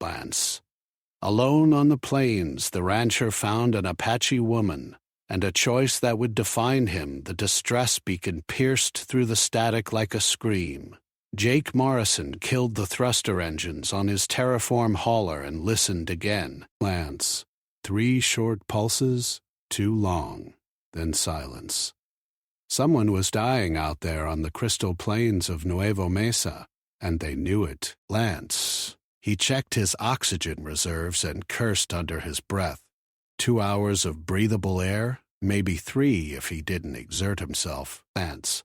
Lance. Alone on the plains, the rancher found an Apache woman, and a choice that would define him. The distress beacon pierced through the static like a scream. Jake Morrison killed the thruster engines on his terraform hauler and listened again. Lance. 3 short pulses, 2 long, then silence. Someone was dying out there on the crystal plains of Nuevo Mesa, and they knew it. Lance. He checked his oxygen reserves and cursed under his breath. 2 hours of breathable air, maybe 3 if he didn't exert himself. Lance.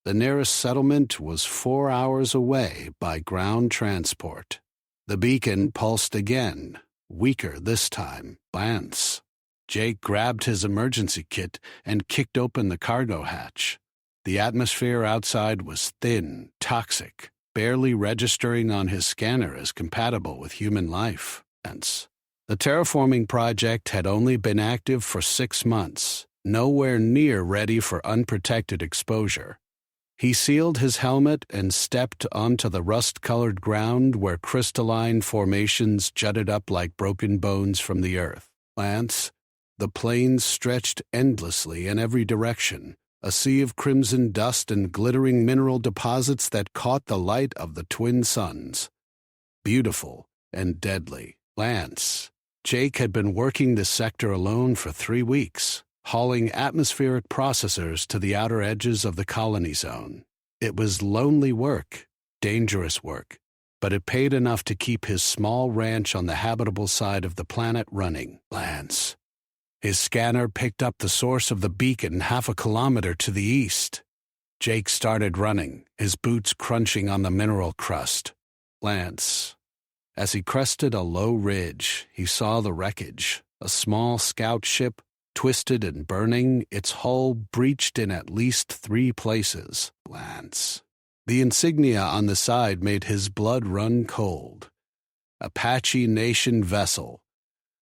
The nearest settlement was 4 hours away by ground transport. The beacon pulsed again, weaker this time. Lance. Jake grabbed his emergency kit and kicked open the cargo hatch. The atmosphere outside was thin, toxic, barely registering on his scanner as compatible with human life. Lance. The terraforming project had only been active for 6 months, nowhere near ready for unprotected exposure. He sealed his helmet and stepped onto the rust-colored ground where crystalline formations jutted up like broken bones from the earth. Lance. The plains stretched endlessly in every direction, a sea of crimson dust and glittering mineral deposits that caught the light of the twin suns. Beautiful and deadly. Lance. Jake had been working this sector alone for 3 weeks, hauling atmospheric processors to the outer edges of the colony zone. It was lonely work, dangerous work, but it paid enough to keep his small ranch on the habitable side of the planet running. Lance. His scanner picked up the source of the beacon 1/2 kilometer to the east. Jake started running, his boots crunching on the mineral crust. Lance. As he crested a low ridge, he saw the wreckage, a small scout ship, twisted and burning, its hull breached in at least 3 places. Lance. The insignia on the side made his blood run cold. Apache Nation vessel,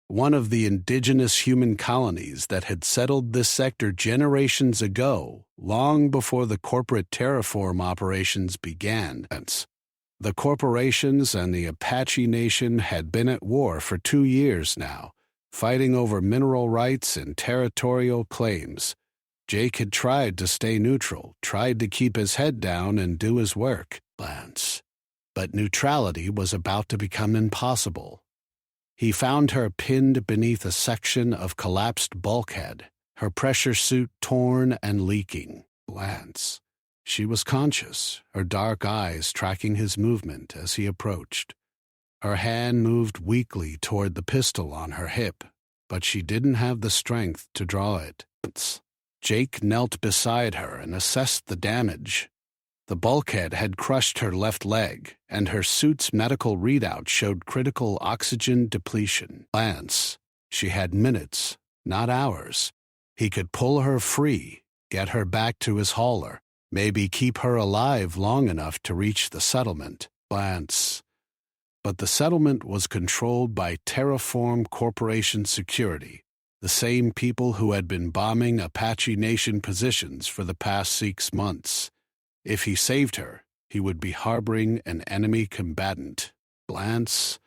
one of the indigenous human colonies that had settled this sector generations ago, long before the corporate terraform operations began. The corporations and the Apache Nation had been at war for 2 years now, fighting over mineral rights and territorial claims. Jake had tried to stay neutral, tried to keep his head down and do his work. Lance. But neutrality was about to become impossible. He found her pinned beneath a section of collapsed bulkhead, her pressure suit torn and leaking. Lance. She was conscious, her dark eyes tracking his movement as he approached. Her hand moved weakly toward the pistol on her hip, but she didn't have the strength to draw it. Jake knelt beside her and assessed the damage. The bulkhead had crushed her left leg, and her suit's medical readout showed critical oxygen depletion. Lance. She had minutes, not hours. He could pull her free, get her back to his hauler, maybe keep her alive long enough to reach the settlement. Lance. But the settlement was controlled by Terraform Corporation security, the same people who had been bombing Apache Nation positions for the past 6 months. If he saved her, he would be harboring an enemy combatant. Lance.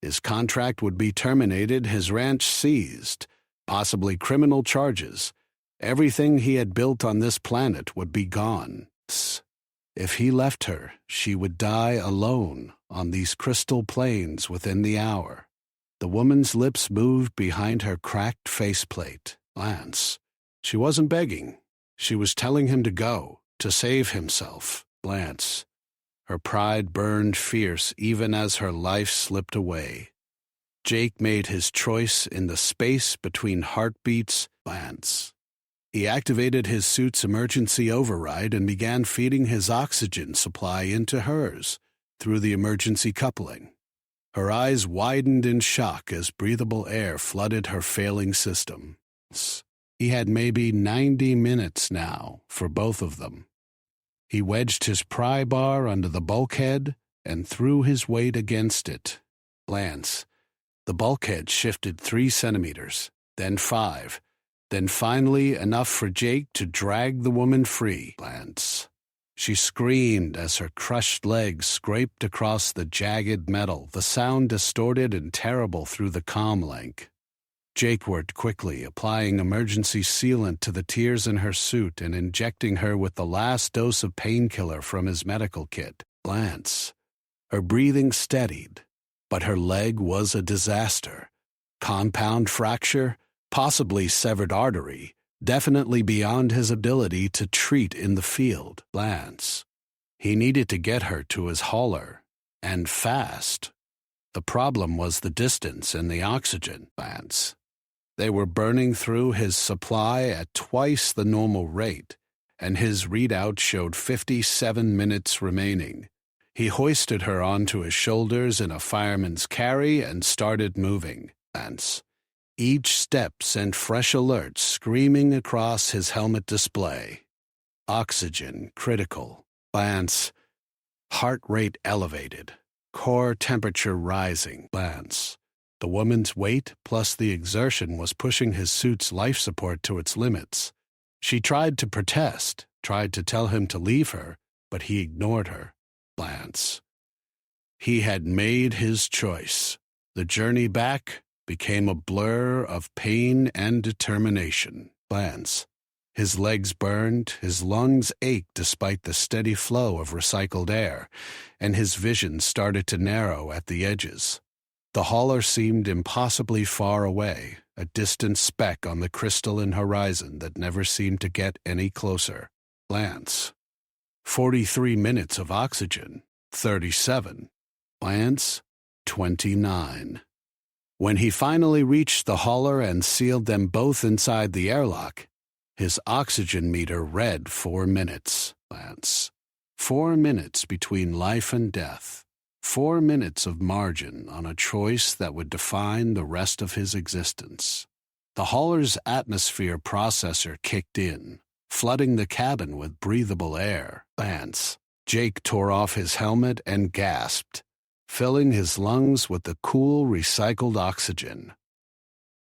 His contract would be terminated, his ranch seized, possibly criminal charges. Everything he had built on this planet would be gone. If he left her, she would die alone on these crystal plains within the hour. The woman's lips moved behind her cracked faceplate. Lance. She wasn't begging. She was telling him to go, to save himself. Lance. Her pride burned fierce even as her life slipped away. Jake made his choice in the space between heartbeats. Lance. He activated his suit's emergency override and began feeding his oxygen supply into hers through the emergency coupling. Her eyes widened in shock as breathable air flooded her failing system. He had maybe 90 minutes now for both of them. He wedged his pry bar under the bulkhead and threw his weight against it. Lance. The bulkhead shifted 3 centimeters, then 5, then finally enough for Jake to drag the woman free. Lance. She screamed as her crushed legs scraped across the jagged metal, the sound distorted and terrible through the comm link. Jake worked quickly, applying emergency sealant to the tears in her suit and injecting her with the last dose of painkiller from his medical kit. Lance. Her breathing steadied, but her leg was a disaster. Compound fracture, possibly severed artery, definitely beyond his ability to treat in the field. Lance. He needed to get her to his hauler, and fast. The problem was the distance and the oxygen. Lance. They were burning through his supply at twice the normal rate, and his readout showed 57 minutes remaining. He hoisted her onto his shoulders in a fireman's carry and started moving. Lance. Each step sent fresh alerts screaming across his helmet display. Oxygen critical. Lance. Heart rate elevated. Core temperature rising. Lance. The woman's weight plus the exertion was pushing his suit's life support to its limits. She tried to protest, tried to tell him to leave her, but he ignored her. Lance. He had made his choice. The journey back became a blur of pain and determination. Lance. His legs burned, his lungs ached despite the steady flow of recycled air, and his vision started to narrow at the edges. The hauler seemed impossibly far away, a distant speck on the crystalline horizon that never seemed to get any closer. Lance. 43 minutes of oxygen. 37. Lance. 29. When he finally reached the hauler and sealed them both inside the airlock, his oxygen meter read 4 minutes. Lance. 4 minutes between life and death. 4 minutes of margin on a choice that would define the rest of his existence. The hauler's atmosphere processor kicked in, flooding the cabin with breathable air. Lance. Jake tore off his helmet and gasped, filling his lungs with the cool, recycled oxygen.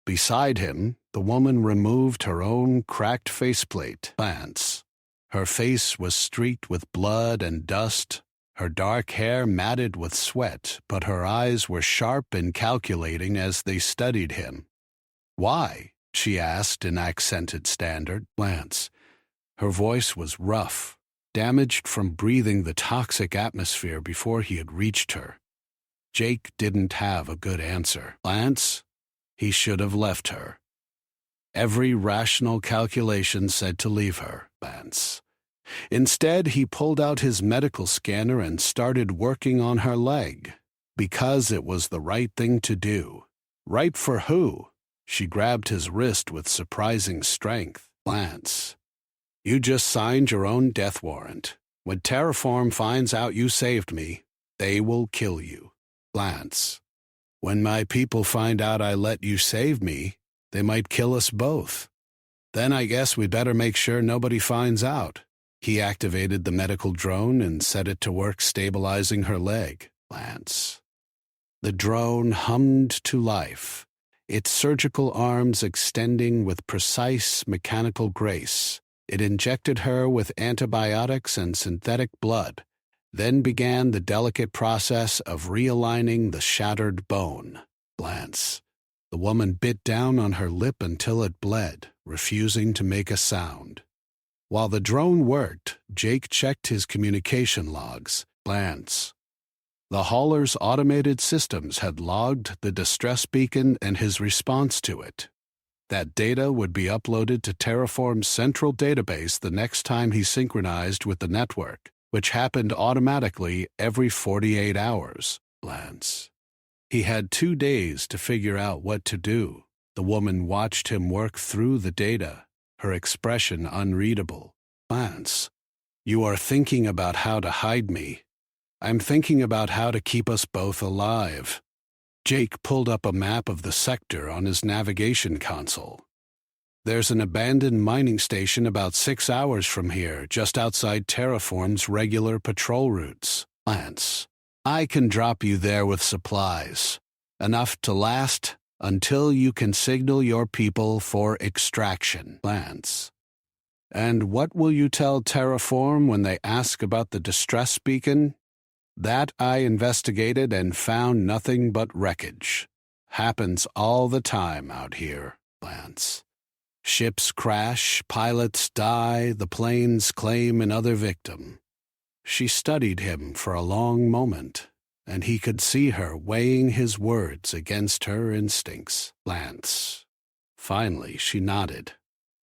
Beside him, the woman removed her own cracked faceplate. Lance. Her face was streaked with blood and dust, her dark hair matted with sweat, but her eyes were sharp and calculating as they studied him. "Why?" she asked in accented standard. Lance. Her voice was rough, damaged from breathing the toxic atmosphere before he had reached her. Jake didn't have a good answer. Lance. He should have left her. Every rational calculation said to leave her. Lance. Instead, he pulled out his medical scanner and started working on her leg, because it was the right thing to do. Right for who? She grabbed his wrist with surprising strength. Lance. You just signed your own death warrant. When Terraform finds out you saved me, they will kill you. Lance. When my people find out I let you save me, they might kill us both. Then I guess we'd better make sure nobody finds out. He activated the medical drone and set it to work stabilizing her leg. Lance. The drone hummed to life, its surgical arms extending with precise mechanical grace. It injected her with antibiotics and synthetic blood, then began the delicate process of realigning the shattered bone. Lance. The woman bit down on her lip until it bled, refusing to make a sound. While the drone worked, Jake checked his communication logs. Lance. The hauler's automated systems had logged the distress beacon and his response to it. That data would be uploaded to Terraform's central database the next time he synchronized with the network, which happened automatically every 48 hours. Lance. He had 2 days to figure out what to do. The woman watched him work through the data, her expression unreadable. Lance. You are thinking about how to hide me. I'm thinking about how to keep us both alive. Jake pulled up a map of the sector on his navigation console. There's an abandoned mining station about 6 hours from here, just outside Terraform's regular patrol routes. Lance. I can drop you there with supplies, enough to last until you can signal your people for extraction. Lance. And what will you tell Terraform when they ask about the distress beacon? That I investigated and found nothing but wreckage. Happens all the time out here, Lance. Ships crash, pilots die, the planes claim another victim. She studied him for a long moment, and he could see her weighing his words against her instincts. Lance. Finally, she nodded.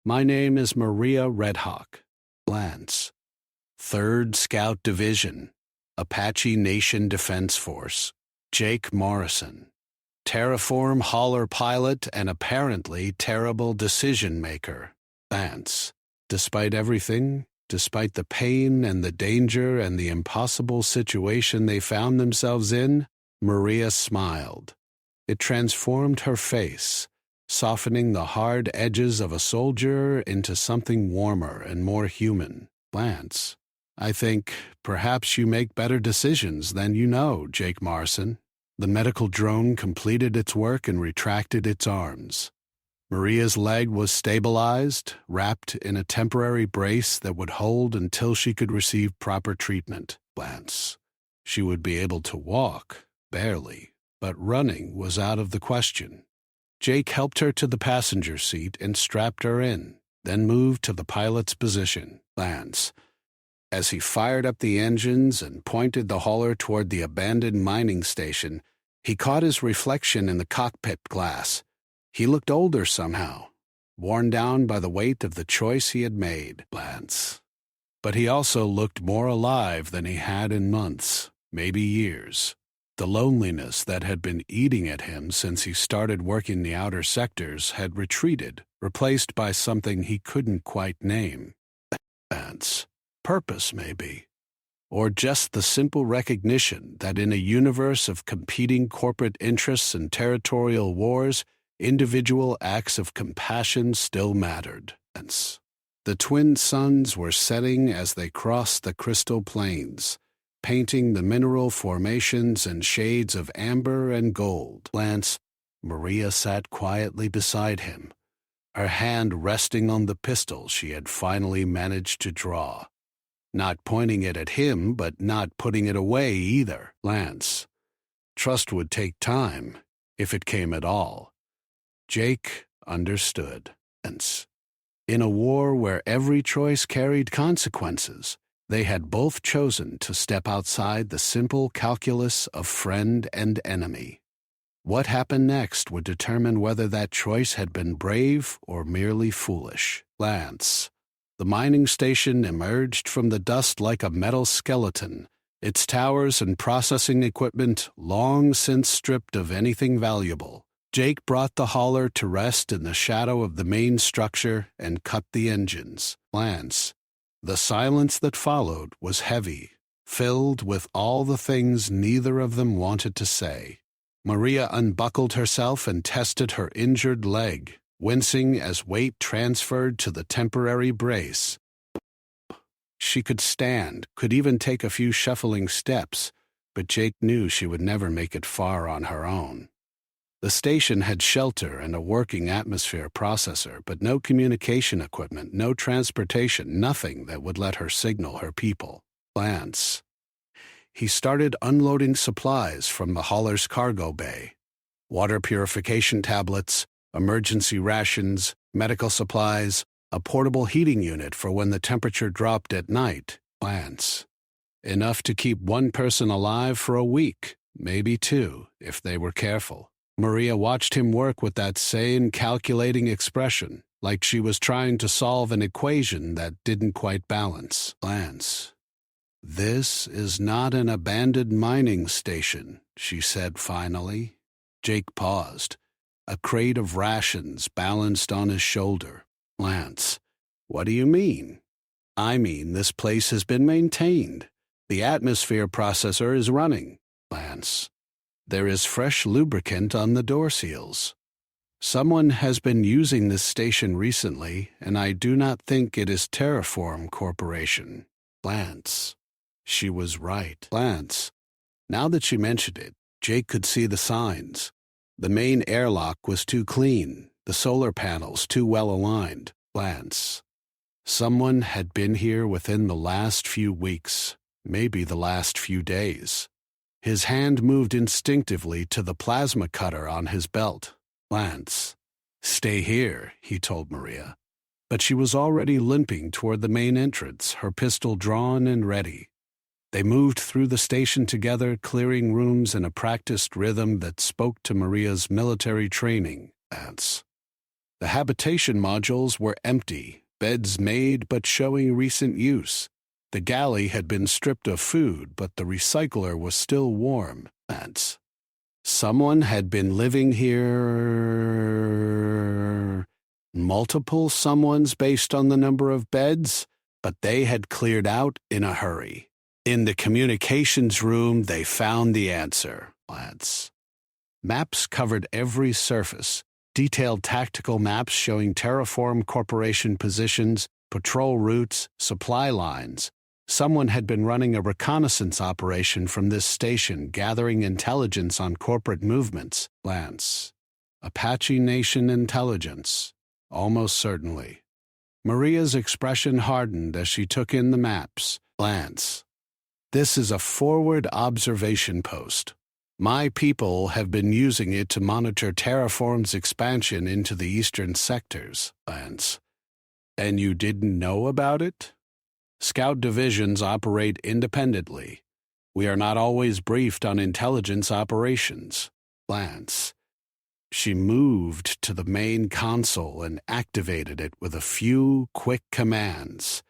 My name is Maria Redhawk. Lance. 3rd Scout Division. Apache Nation Defense Force. Jake Morrison. Terraform hauler pilot and apparently terrible decision-maker. Lance. Despite everything, despite the pain and the danger and the impossible situation they found themselves in, Maria smiled. It transformed her face, softening the hard edges of a soldier into something warmer and more human. Lance. I think perhaps you make better decisions than you know, Jake Morrison. The medical drone completed its work and retracted its arms. Maria's leg was stabilized, wrapped in a temporary brace that would hold until she could receive proper treatment. Lance. She would be able to walk, barely, but running was out of the question. Jake helped her to the passenger seat and strapped her in, then moved to the pilot's position. Lance. As he fired up the engines and pointed the hauler toward the abandoned mining station, he caught his reflection in the cockpit glass. He looked older somehow, worn down by the weight of the choice he had made. Lance. But he also looked more alive than he had in months, maybe years. The loneliness that had been eating at him since he started working the outer sectors had retreated, replaced by something he couldn't quite name. Lance. Purpose, maybe. Or just the simple recognition that in a universe of competing corporate interests and territorial wars, individual acts of compassion still mattered. The twin suns were setting as they crossed the crystal plains, painting the mineral formations in shades of amber and gold. Lance. Maria sat quietly beside him, her hand resting on the pistol she had finally managed to draw. Not pointing it at him, but not putting it away either. Lance. Trust would take time, if it came at all. Jake understood. Lance. In a war where every choice carried consequences, they had both chosen to step outside the simple calculus of friend and enemy. What happened next would determine whether that choice had been brave or merely foolish. Lance. The mining station emerged from the dust like a metal skeleton, its towers and processing equipment long since stripped of anything valuable. Jake brought the hauler to rest in the shadow of the main structure and cut the engines. Lance. The silence that followed was heavy, filled with all the things neither of them wanted to say. Maria unbuckled herself and tested her injured leg, wincing as weight transferred to the temporary brace. She could stand, could even take a few shuffling steps, but Jake knew she would never make it far on her own. The station had shelter and a working atmosphere processor, but no communication equipment, no transportation, nothing that would let her signal her people. Lance. He started unloading supplies from the hauler's cargo bay. Water purification tablets, emergency rations, medical supplies, a portable heating unit for when the temperature dropped at night. Lance. Enough to keep one person alive for a week, maybe two, if they were careful. Maria watched him work with that sane, calculating expression, like she was trying to solve an equation that didn't quite balance. Lance. This is not an abandoned mining station, she said finally. Jake paused. A crate of rations balanced on his shoulder. Lance. What do you mean? I mean this place has been maintained. The atmosphere processor is running. Lance. There is fresh lubricant on the door seals. Someone has been using this station recently, and I do not think it is Terraform Corporation. Lance. She was right. Lance. Now that she mentioned it, Jake could see the signs. The main airlock was too clean, the solar panels too well aligned. Lance. Someone had been here within the last few weeks, maybe the last few days. His hand moved instinctively to the plasma cutter on his belt. Lance, stay here, he told Maria. But she was already limping toward the main entrance, her pistol drawn and ready. They moved through the station together, clearing rooms in a practiced rhythm that spoke to Maria's military training. Lance. The habitation modules were empty, beds made but showing recent use. The galley had been stripped of food, but the recycler was still warm. Lance. Someone had been living here. Multiple someones based on the number of beds, but they had cleared out in a hurry. In the communications room, they found the answer. Lance. Maps covered every surface, detailed tactical maps showing Terraform Corporation positions, patrol routes, supply lines. Someone had been running a reconnaissance operation from this station, gathering intelligence on corporate movements. Lance. Apache Nation intelligence. Almost certainly. Maria's expression hardened as she took in the maps. Lance. This is a forward observation post. My people have been using it to monitor Terraform's expansion into the eastern sectors. Lance. And you didn't know about it? Scout divisions operate independently. We are not always briefed on intelligence operations. Lance. She moved to the main console and activated it with a few quick commands.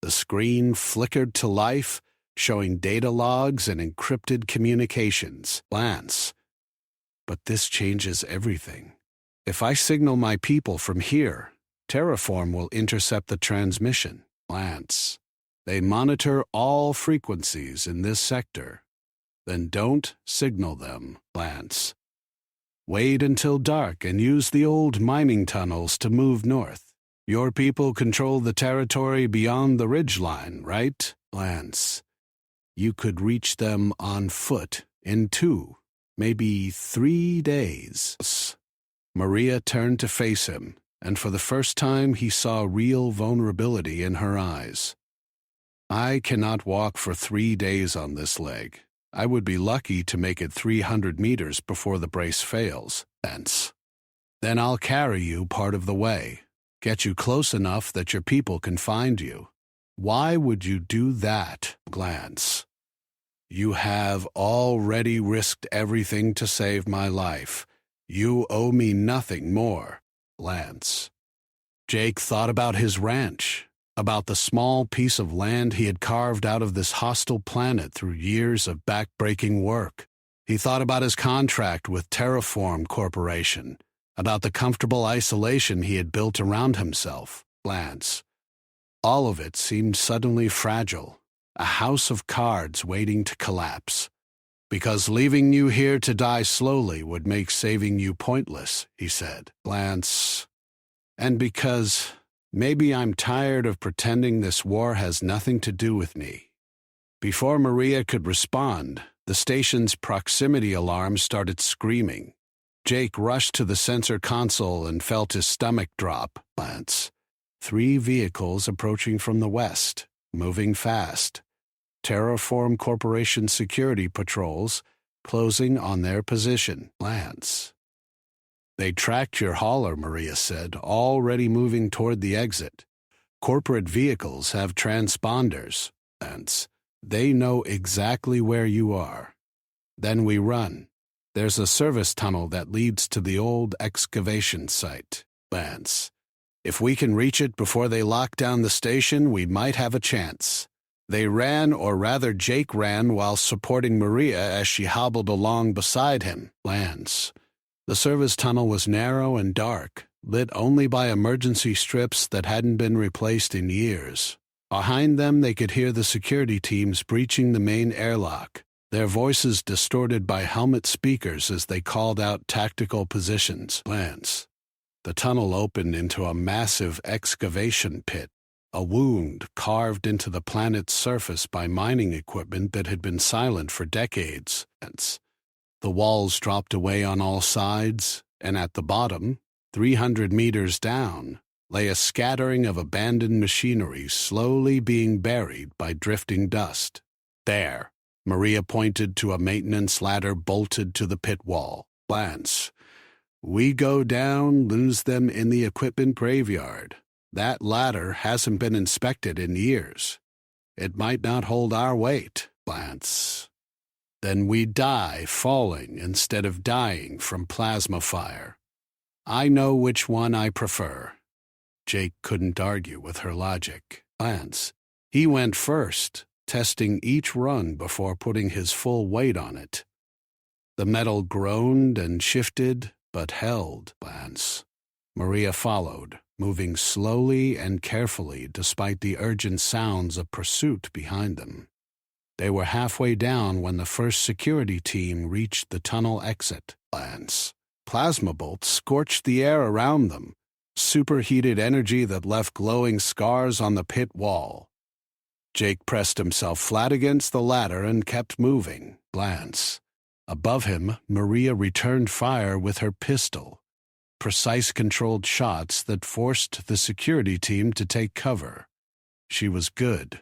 The screen flickered to life, showing data logs and encrypted communications. Lance. But this changes everything. If I signal my people from here, Terraform will intercept the transmission. Lance. They monitor all frequencies in this sector. Then don't signal them, Lance. Wait until dark and use the old mining tunnels to move north. Your people control the territory beyond the ridgeline, right, Lance? You could reach them on foot in 2, maybe 3 days. Maria turned to face him, and for the first time he saw real vulnerability in her eyes. I cannot walk for 3 days on this leg. I would be lucky to make it 300 meters before the brace fails. Lance. Then I'll carry you part of the way, get you close enough that your people can find you. Why would you do that, Lance? You have already risked everything to save my life. You owe me nothing more, Lance. Jake thought about his ranch, about the small piece of land he had carved out of this hostile planet through years of back-breaking work. He thought about his contract with Terraform Corporation, about the comfortable isolation he had built around himself. Lance. All of it seemed suddenly fragile, a house of cards waiting to collapse. Because leaving you here to die slowly would make saving you pointless, he said. Lance. And because maybe I'm tired of pretending this war has nothing to do with me. Before Maria could respond, the station's proximity alarm started screaming. Jake rushed to the sensor console and felt his stomach drop. Lance. 3 vehicles approaching from the west, moving fast. Terraform Corporation security patrols closing on their position. Lance. They tracked your hauler, Maria said, already moving toward the exit. Corporate vehicles have transponders, Lance. They know exactly where you are. Then we run. There's a service tunnel that leads to the old excavation site. Lance. If we can reach it before they lock down the station, we might have a chance. They ran, or rather Jake ran, while supporting Maria as she hobbled along beside him. Lance. The service tunnel was narrow and dark, lit only by emergency strips that hadn't been replaced in years. Behind them they could hear the security teams breaching the main airlock, their voices distorted by helmet speakers as they called out tactical positions. Lance. The tunnel opened into a massive excavation pit, a wound carved into the planet's surface by mining equipment that had been silent for decades. The walls dropped away on all sides, and at the bottom, 300 meters down, lay a scattering of abandoned machinery slowly being buried by drifting dust. There, Maria pointed to a maintenance ladder bolted to the pit wall. Glance. We go down, lose them in the equipment graveyard. That ladder hasn't been inspected in years. It might not hold our weight. Glance. Then we die falling instead of dying from plasma fire. I know which one I prefer. Jake couldn't argue with her logic. Glance. He went first, testing each rung before putting his full weight on it. The metal groaned and shifted, but held. Glance. Maria followed, moving slowly and carefully despite the urgent sounds of pursuit behind them. They were halfway down when the first security team reached the tunnel exit. Glance. Plasma bolts scorched the air around them, superheated energy that left glowing scars on the pit wall. Jake pressed himself flat against the ladder and kept moving. Glance. Above him, Maria returned fire with her pistol. Precise controlled shots that forced the security team to take cover. She was good,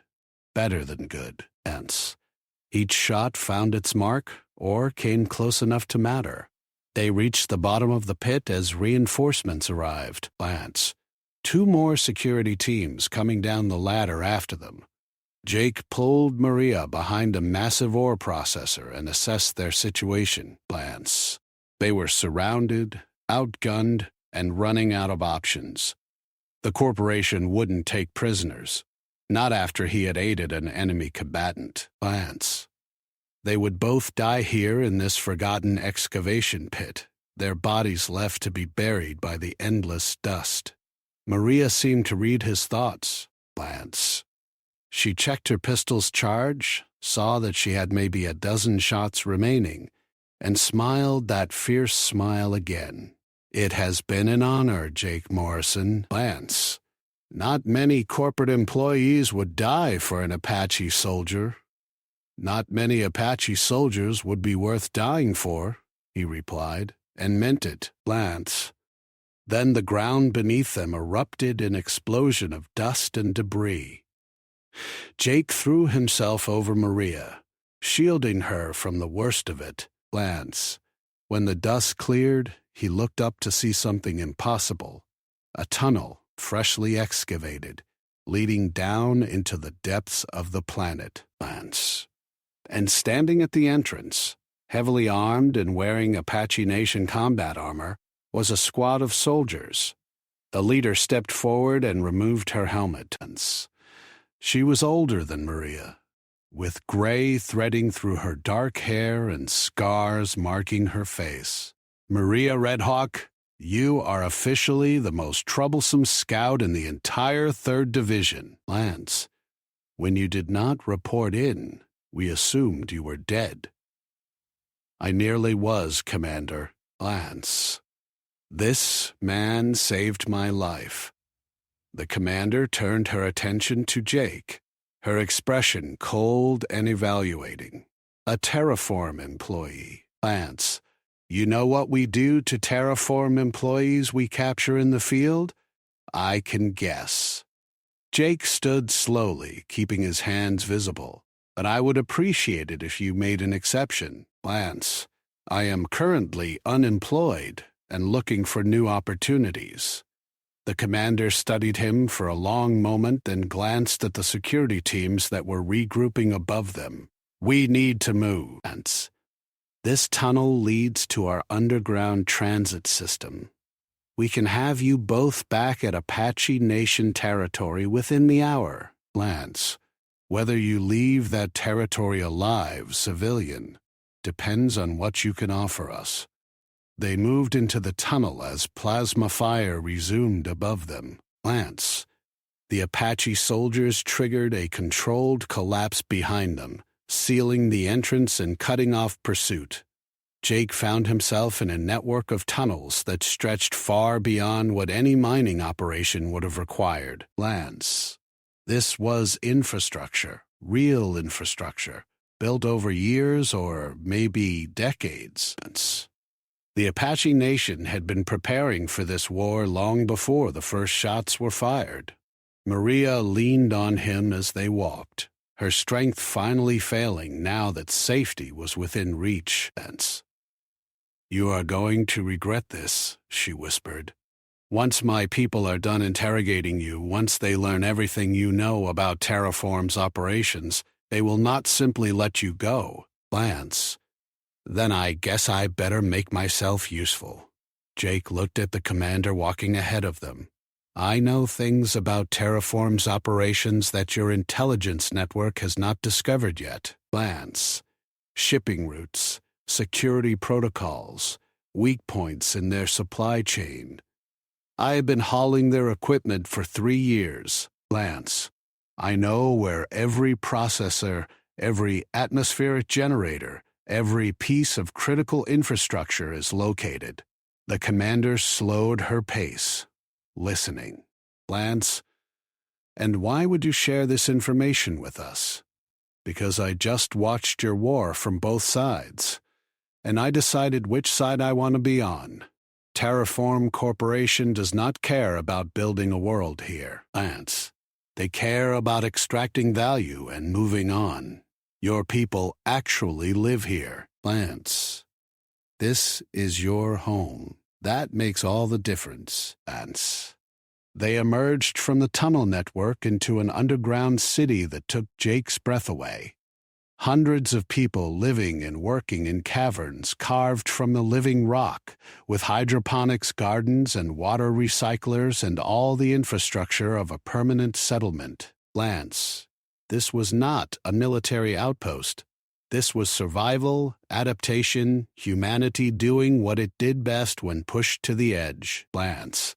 better than good. Glance. Each shot found its mark or came close enough to matter. They reached the bottom of the pit as reinforcements arrived. Glance. 2 more security teams coming down the ladder after them. Jake pulled Maria behind a massive ore processor and assessed their situation. Glance. They were surrounded, outgunned, and running out of options. The corporation wouldn't take prisoners, not after he had aided an enemy combatant. Glance. They would both die here in this forgotten excavation pit, their bodies left to be buried by the endless dust. Maria seemed to read his thoughts. Glance. She checked her pistol's charge, saw that she had maybe a dozen shots remaining, and smiled that fierce smile again. It has been an honor, Jake Morrison. Glance. Not many corporate employees would die for an Apache soldier. Not many Apache soldiers would be worth dying for, he replied, and meant it. Glance. Then the ground beneath them erupted in an explosion of dust and debris. Jake threw himself over Maria, shielding her from the worst of it. Glance. When the dust cleared, he looked up to see something impossible. A tunnel, freshly excavated, leading down into the depths of the planet. Glance. And standing at the entrance, heavily armed and wearing Apache Nation combat armor, was a squad of soldiers. The leader stepped forward and removed her helmet. She was older than Maria, with gray threading through her dark hair and scars marking her face. Maria Redhawk, you are officially the most troublesome scout in the entire 3rd Division. Glance. When you did not report in, we assumed you were dead. I nearly was, Commander. Glance. This man saved my life. The commander turned her attention to Jake, her expression cold and evaluating. A Terraform employee. Glance. You know what we do to Terraform employees we capture in the field? I can guess. Jake stood slowly, keeping his hands visible. But I would appreciate it if you made an exception. Glance. I am currently unemployed and looking for new opportunities. The commander studied him for a long moment, then glanced at the security teams that were regrouping above them. We need to move. Glance. This tunnel leads to our underground transit system. We can have you both back at Apache Nation territory within the hour. Glance. Whether you leave that territory alive, civilian, depends on what you can offer us. They moved into the tunnel as plasma fire resumed above them. Glance. The Apache soldiers triggered a controlled collapse behind them, sealing the entrance and cutting off pursuit. Jake found himself in a network of tunnels that stretched far beyond what any mining operation would have required. Glance. This was infrastructure, real infrastructure, built over years or maybe decades. The Apache Nation had been preparing for this war long before the first shots were fired. Maria leaned on him as they walked, her strength finally failing now that safety was within reach. "You are going to regret this," she whispered. "Once my people are done interrogating you, once they learn everything you know about Terraform's operations, they will not simply let you go, Lance." "Then I guess I better make myself useful." Jake looked at the commander walking ahead of them. "I know things about Terraform's operations that your intelligence network has not discovered yet. Lance, shipping routes, security protocols, weak points in their supply chain. I have been hauling their equipment for 3 years, Lance. I know where every processor, every atmospheric generator, every piece of critical infrastructure is located." The commander slowed her pace, listening. "Lance, and why would you share this information with us?" "Because I just watched your war from both sides, and I decided which side I want to be on. Terraform Corporation does not care about building a world here, Lance. They care about extracting value and moving on. Your people actually live here, Lance. This is your home. That makes all the difference, Lance." They emerged from the tunnel network into an underground city that took Jake's breath away. Hundreds of people living and working in caverns carved from the living rock, with hydroponics gardens and water recyclers and all the infrastructure of a permanent settlement. Lance, this was not a military outpost. This was survival, adaptation, humanity doing what it did best when pushed to the edge. Lance.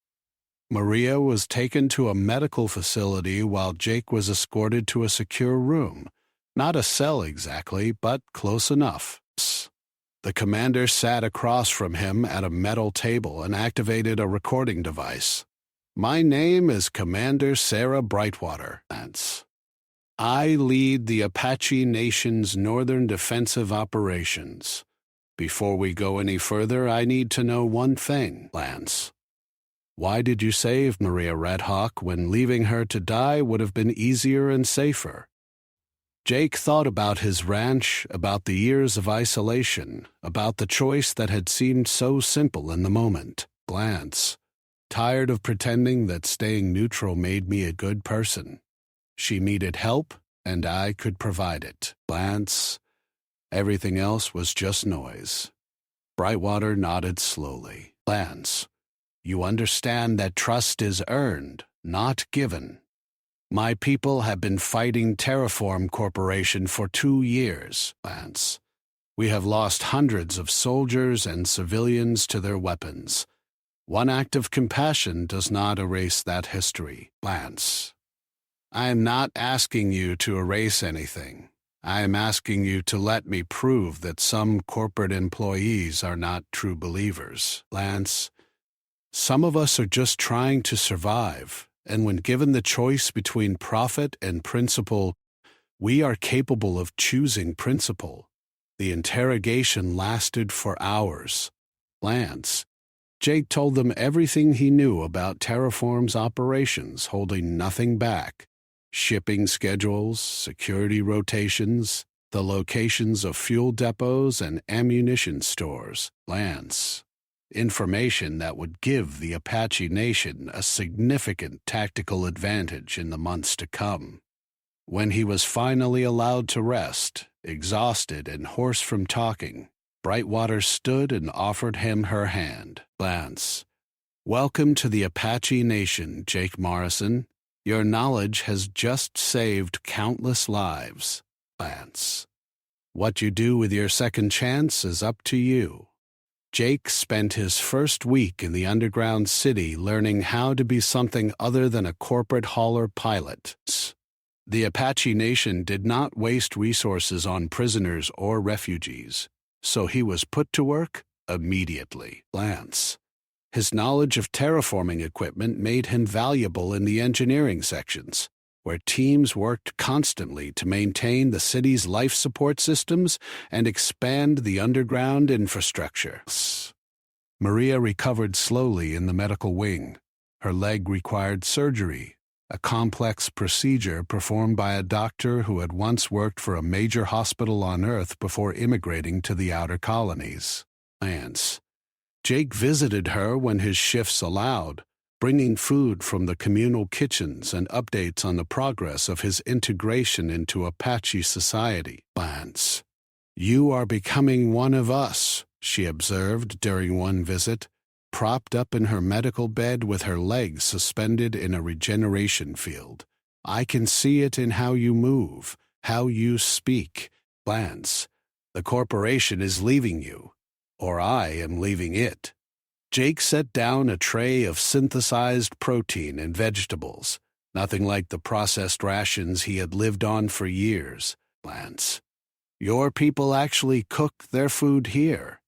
Maria was taken to a medical facility while Jake was escorted to a secure room. Not a cell exactly, but close enough. The commander sat across from him at a metal table and activated a recording device. "My name is Commander Sarah Brightwater, Lance. I lead the Apache Nation's Northern Defensive Operations. Before we go any further, I need to know one thing, Lance. Why did you save Maria Redhawk when leaving her to die would have been easier and safer?" Jake thought about his ranch, about the years of isolation, about the choice that had seemed so simple in the moment. Lance, tired of pretending that staying neutral made me a good person. She needed help, and I could provide it. Lance, everything else was just noise. Brightwater nodded slowly. Lance, you understand that trust is earned, not given. My people have been fighting Terraform Corporation for 2 years, Lance. We have lost hundreds of soldiers and civilians to their weapons. One act of compassion does not erase that history, Lance. I am not asking you to erase anything. I am asking you to let me prove that some corporate employees are not true believers, Lance. Some of us are just trying to survive, and when given the choice between profit and principle, we are capable of choosing principle. The interrogation lasted for hours. Lance, Jake told them everything he knew about Terraform's operations, holding nothing back. Shipping schedules, security rotations, the locations of fuel depots and ammunition stores. Lance, information that would give the Apache Nation a significant tactical advantage in the months to come. When he was finally allowed to rest, exhausted and hoarse from talking, Brightwater stood and offered him her hand. Lance, welcome to the Apache Nation, Jake Morrison. Your knowledge has just saved countless lives, Lance. What you do with your second chance is up to you. Jake spent his first week in the underground city learning how to be something other than a corporate hauler pilot. The Apache Nation did not waste resources on prisoners or refugees, so he was put to work immediately. Lance. His knowledge of terraforming equipment made him valuable in the engineering sections, where teams worked constantly to maintain the city's life support systems and expand the underground infrastructure. Maria recovered slowly in the medical wing. Her leg required surgery, a complex procedure performed by a doctor who had once worked for a major hospital on Earth before immigrating to the outer colonies. Jake visited her when his shifts allowed, bringing food from the communal kitchens and updates on the progress of his integration into Apache society. "You are becoming one of us," she observed during one visit, propped up in her medical bed with her legs suspended in a regeneration field. "I can see it in how you move, how you speak. The corporation is leaving you, or I am leaving it." Jake set down a tray of synthesized protein and vegetables, nothing like the processed rations he had lived on for years. "Your people actually cook their food here.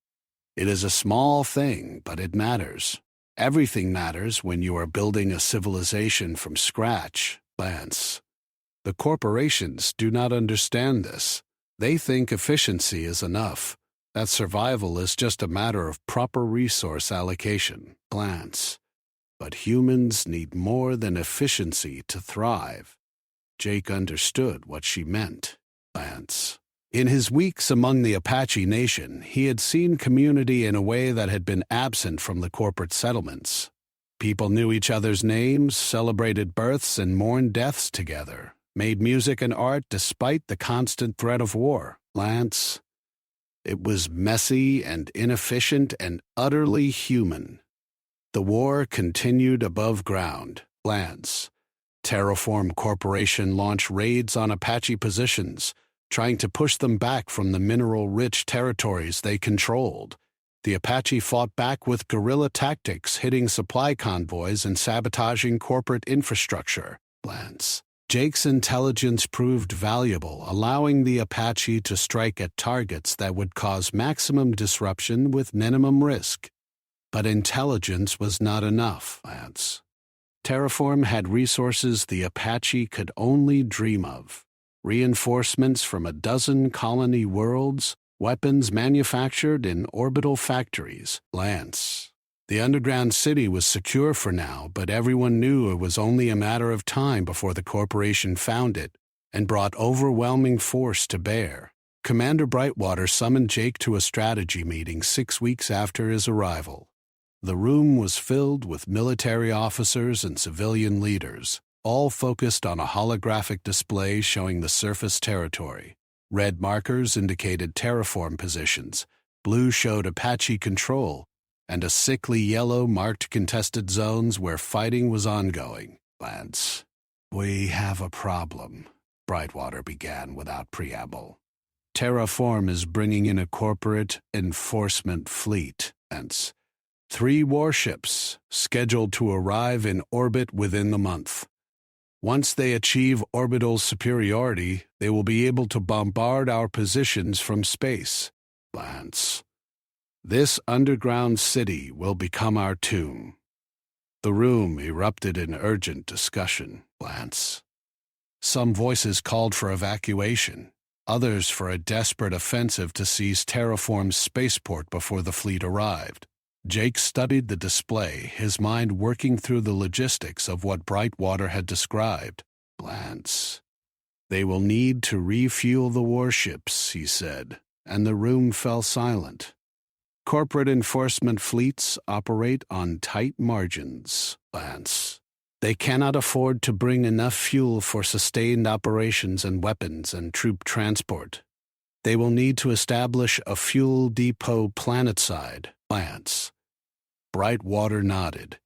It is a small thing, but it matters. Everything matters when you are building a civilization from scratch." The corporations do not understand this. They think efficiency is enough, that survival is just a matter of proper resource allocation. But humans need more than efficiency to thrive. Jake understood what she meant. In his weeks among the Apache Nation, he had seen community in a way that had been absent from the corporate settlements. People knew each other's names, celebrated births, and mourned deaths together, made music and art despite the constant threat of war. It was messy and inefficient and utterly human. The war continued above ground. Terraform Corporation launched raids on Apache positions, trying to push them back from the mineral-rich territories they controlled. The Apache fought back with guerrilla tactics, hitting supply convoys and sabotaging corporate infrastructure. Jake's intelligence proved valuable, allowing the Apache to strike at targets that would cause maximum disruption with minimum risk. But intelligence was not enough. Terraform had resources the Apache could only dream of. Reinforcements from a dozen colony worlds, weapons manufactured in orbital factories. The underground city was secure for now, but everyone knew it was only a matter of time before the corporation found it and brought overwhelming force to bear. Commander Brightwater summoned Jake to a strategy meeting 6 weeks after his arrival. The room was filled with military officers and civilian leaders, all focused on a holographic display showing the surface territory. Red markers indicated terraform positions, blue showed Apache control, and a sickly yellow marked contested zones where fighting was ongoing. "We have a problem," Brightwater began without preamble. "Terraform is bringing in a corporate enforcement fleet, 3 warships, scheduled to arrive in orbit within the month. Once they achieve orbital superiority, they will be able to bombard our positions from space. This underground city will become our tomb." The room erupted in urgent discussion. Some voices called for evacuation, others for a desperate offensive to seize Terraform's spaceport before the fleet arrived. Jake studied the display, his mind working through the logistics of what Brightwater had described. "They will need to refuel the warships," he said, and the room fell silent. "Corporate enforcement fleets operate on tight margins. They cannot afford to bring enough fuel for sustained operations and weapons and troop transport. They will need to establish a fuel depot planetside." Brightwater nodded.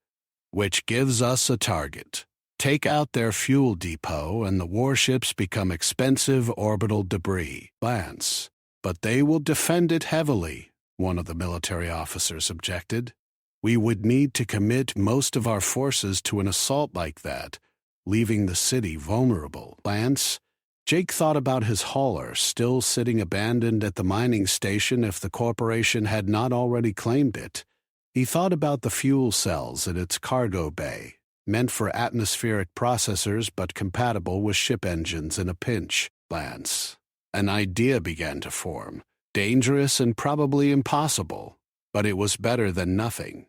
"Which gives us a target. Take out their fuel depot and the warships become expensive orbital debris. But they will defend it heavily," one of the military officers objected. "We would need to commit most of our forces to an assault like that, leaving the city vulnerable." Jake thought about his hauler still sitting abandoned at the mining station if the corporation had not already claimed it. He thought about the fuel cells in its cargo bay, meant for atmospheric processors but compatible with ship engines in a pinch. An idea began to form, dangerous and probably impossible. but it was better than nothing.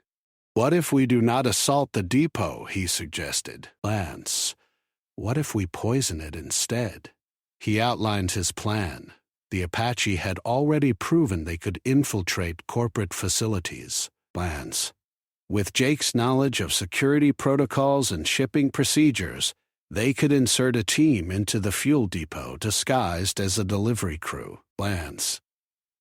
"What if we do not assault the depot?" he suggested. "Lance, what if we poison it instead?" He outlined his plan. The Apache had already proven they could infiltrate corporate facilities. Lance, with Jake's knowledge of security protocols and shipping procedures, they could insert a team into the fuel depot disguised as a delivery crew. Lance,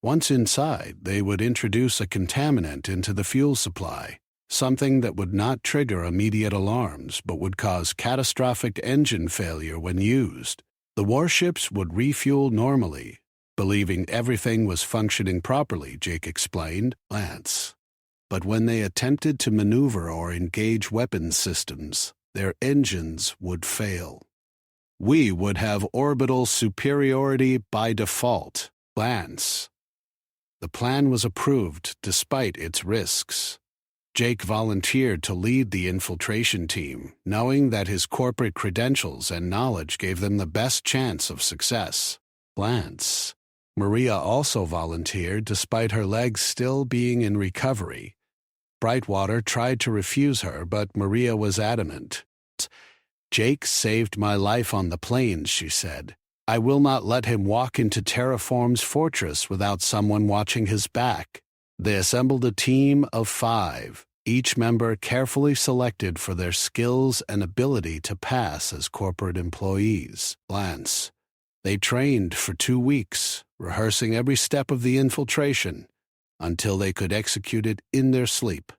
once inside, they would introduce a contaminant into the fuel supply, something that would not trigger immediate alarms but would cause catastrophic engine failure when used. The warships would refuel normally, believing everything was functioning properly, Jake explained. Lance, but when they attempted to maneuver or engage weapons systems, their engines would fail. We would have orbital superiority by default. Lance. The plan was approved despite its risks. Jake volunteered to lead the infiltration team, knowing that his corporate credentials and knowledge gave them the best chance of success. Lance. Maria also volunteered despite her legs still being in recovery. Brightwater tried to refuse her, but Maria was adamant. "Jake saved my life on the plains," she said. "I will not let him walk into Terraform's fortress without someone watching his back." They assembled a team of 5, each member carefully selected for their skills and ability to pass as corporate employees. Lance. They trained for 2 weeks, rehearsing every step of the infiltration, until they could execute it in their sleep.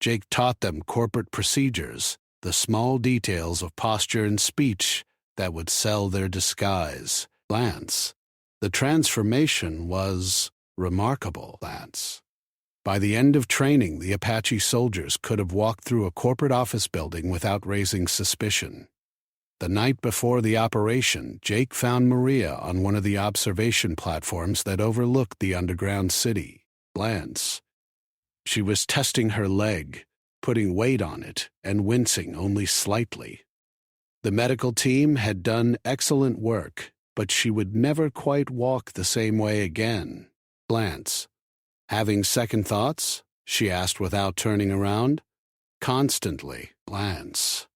Jake taught them corporate procedures, the small details of posture and speech that would sell their disguise. Lance. The transformation was remarkable. Lance. By the end of training, the Apache soldiers could have walked through a corporate office building without raising suspicion. The night before the operation, Jake found Maria on one of the observation platforms that overlooked the underground city. Lance. She was testing her leg, putting weight on it, and wincing only slightly. The medical team had done excellent work, but she would never quite walk the same way again. Lance. Having second thoughts? She asked without turning around. Constantly. Lance.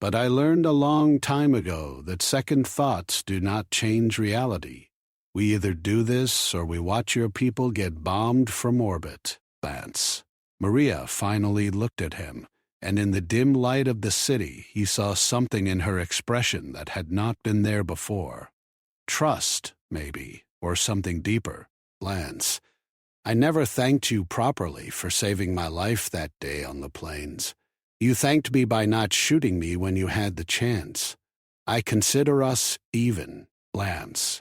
But I learned a long time ago that second thoughts do not change reality. We either do this or we watch your people get bombed from orbit. Lance. Maria finally looked at him, and in the dim light of the city he saw something in her expression that had not been there before. Trust, maybe, or something deeper. Lance. I never thanked you properly for saving my life that day on the plains. You thanked me by not shooting me when you had the chance. I consider us even. Lance.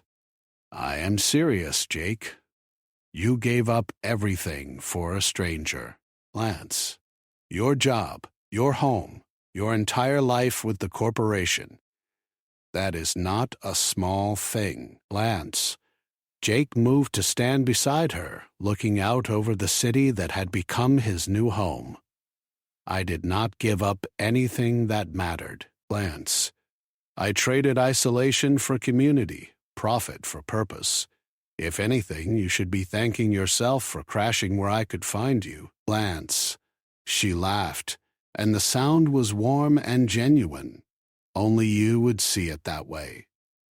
I am serious, Jake. You gave up everything for a stranger. Lance. Your job, your home, your entire life with the corporation. That is not a small thing. Lance. Jake moved to stand beside her, looking out over the city that had become his new home. I did not give up anything that mattered. Lance. I traded isolation for community, profit for purpose. If anything, you should be thanking yourself for crashing where I could find you. Lance. She laughed, and the sound was warm and genuine. Only you would see it that way.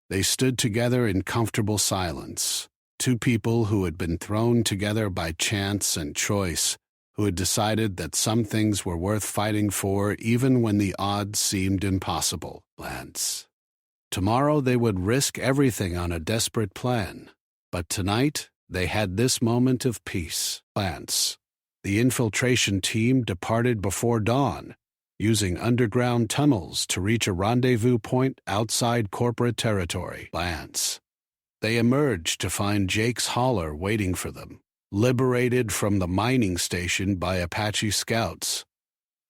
They stood together in comfortable silence, 2 people who had been thrown together by chance and choice, who had decided that some things were worth fighting for even when the odds seemed impossible. Lance. Tomorrow they would risk everything on a desperate plan, but tonight they had this moment of peace. Lance. The infiltration team departed before dawn, using underground tunnels to reach a rendezvous point outside corporate territory. Lance. They emerged to find Jake's hauler waiting for them, liberated from the mining station by Apache scouts.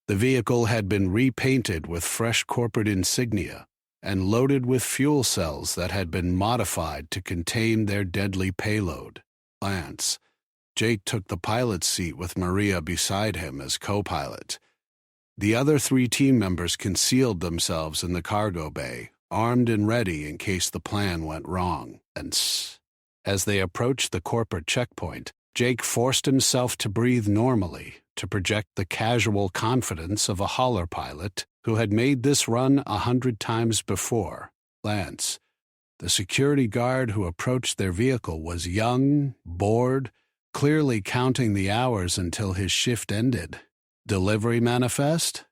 The vehicle had been repainted with fresh corporate insignia and loaded with fuel cells that had been modified to contain their deadly payload. Lance. Jake took the pilot's seat with Maria beside him as co-pilot. The other 3 team members concealed themselves in the cargo bay, armed and ready in case the plan went wrong. And as they approached the corporate checkpoint, Jake forced himself to breathe normally, to project the casual confidence of a hauler pilot who had made this run 100 times before. Lance, the security guard who approached their vehicle, was young, bored, clearly counting the hours until his shift ended. Delivery manifest?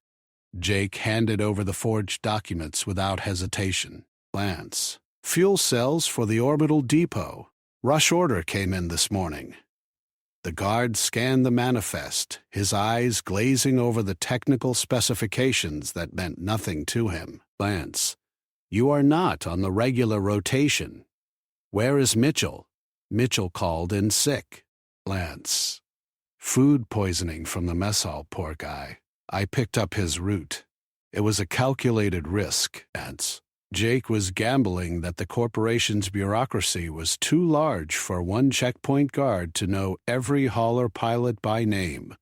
Jake handed over the forged documents without hesitation. Lance, fuel cells for the orbital depot. Rush order came in this morning. The guard scanned the manifest, his eyes glazing over the technical specifications that meant nothing to him. Lance, you are not on the regular rotation. Where is Mitchell? Mitchell called in sick. Lance, food poisoning from the mess hall, poor guy. I picked up his route. It was a calculated risk, Lance. Jake was gambling that the corporation's bureaucracy was too large for one checkpoint guard to know every hauler pilot by name.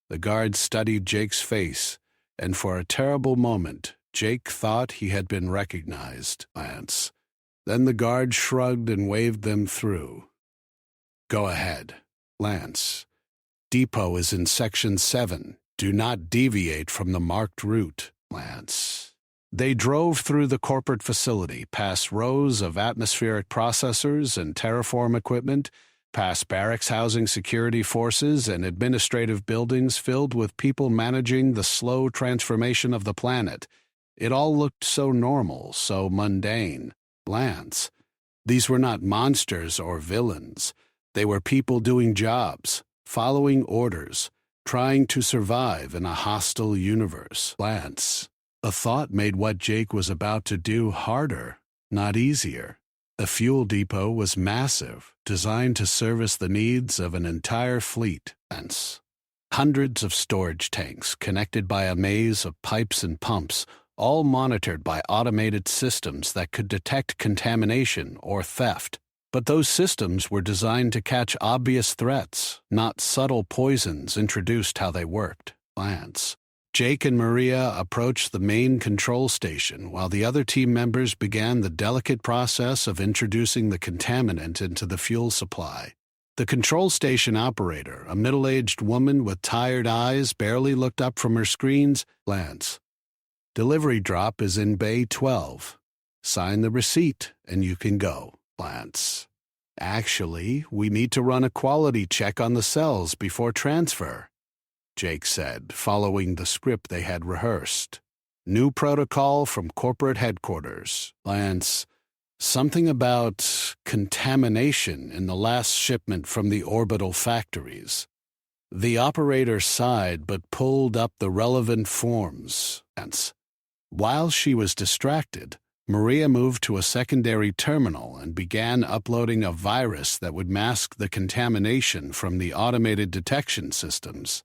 The guard studied Jake's face, and for a terrible moment, Jake thought he had been recognized. Lance. Then the guard shrugged and waved them through. Go ahead. Lance. Depot is in Section 7. Do not deviate from the marked route. Lance. They drove through the corporate facility, past rows of atmospheric processors and terraform equipment, past barracks housing security forces and administrative buildings filled with people managing the slow transformation of the planet. It all looked so normal, so mundane. Lance. These were not monsters or villains. They were people doing jobs, following orders, trying to survive in a hostile universe. Lance. A thought made what Jake was about to do harder, not easier. The fuel depot was massive, designed to service the needs of an entire fleet. Lance. Hundreds of storage tanks connected by a maze of pipes and pumps, all monitored by automated systems that could detect contamination or theft. But those systems were designed to catch obvious threats, not subtle poisons introduced how they worked. Lance. Jake and Maria approached the main control station while the other team members began the delicate process of introducing the contaminant into the fuel supply. The control station operator, a middle-aged woman with tired eyes, barely looked up from her screens. Lance. Delivery drop is in Bay 12. Sign the receipt and you can go. Lance. Actually, we need to run a quality check on the cells before transfer, Jake said, following the script they had rehearsed. New protocol from corporate headquarters. Lance. Something about contamination in the last shipment from the orbital factories. The operator sighed but pulled up the relevant forms. Lance. While she was distracted, Maria moved to a secondary terminal and began uploading a virus that would mask the contamination from the automated detection systems.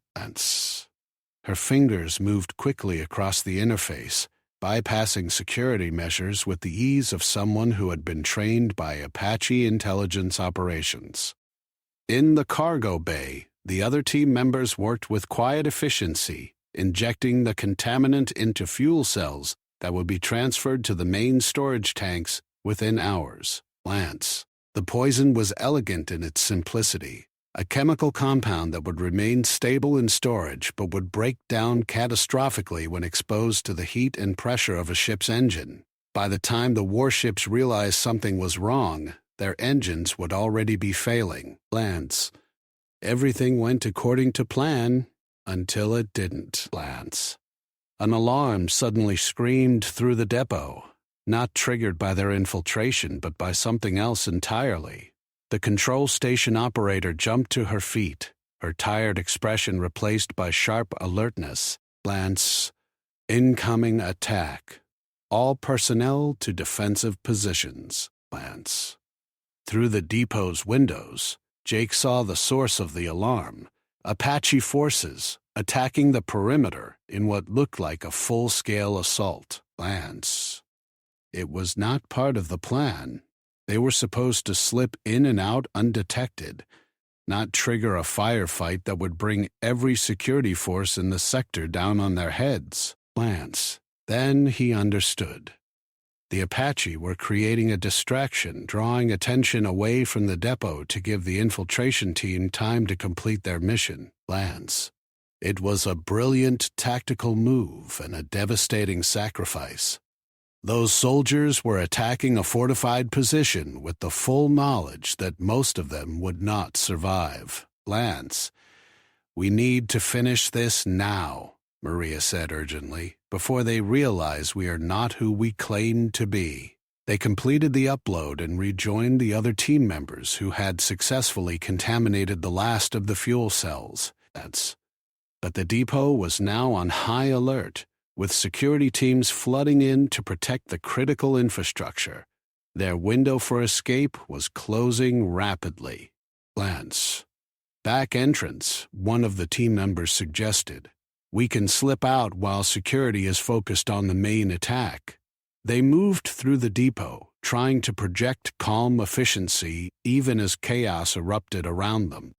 Her fingers moved quickly across the interface, bypassing security measures with the ease of someone who had been trained by Apache intelligence operations. In the cargo bay, the other team members worked with quiet efficiency, injecting the contaminant into fuel cells that would be transferred to the main storage tanks within hours. Lance. The poison was elegant in its simplicity, a chemical compound that would remain stable in storage but would break down catastrophically when exposed to the heat and pressure of a ship's engine. By the time the warships realized something was wrong, their engines would already be failing. Lance. Everything went according to plan until it didn't. Lance. An alarm suddenly screamed through the depot, not triggered by their infiltration but by something else entirely. The control station operator jumped to her feet, her tired expression replaced by sharp alertness. Lance. Incoming attack. All personnel to defensive positions. Lance. Through the depot's windows, Jake saw the source of the alarm. Apache forces attacking the perimeter in what looked like a full-scale assault. Lance. It was not part of the plan. They were supposed to slip in and out undetected, not trigger a firefight that would bring every security force in the sector down on their heads. Lance. Then he understood. The Apache were creating a distraction, drawing attention away from the depot to give the infiltration team time to complete their mission. Lance. It was a brilliant tactical move and a devastating sacrifice. Those soldiers were attacking a fortified position with the full knowledge that most of them would not survive. Lance, we need to finish this now, Maria said urgently, before they realize we are not who we claim to be. They completed the upload and rejoined the other team members who had successfully contaminated the last of the fuel cells. But the depot was now on high alert, with security teams flooding in to protect the critical infrastructure. Their window for escape was closing rapidly. Lance. Back entrance, one of the team members suggested. We can slip out while security is focused on the main attack. They moved through the depot, trying to project calm efficiency even as chaos erupted around them.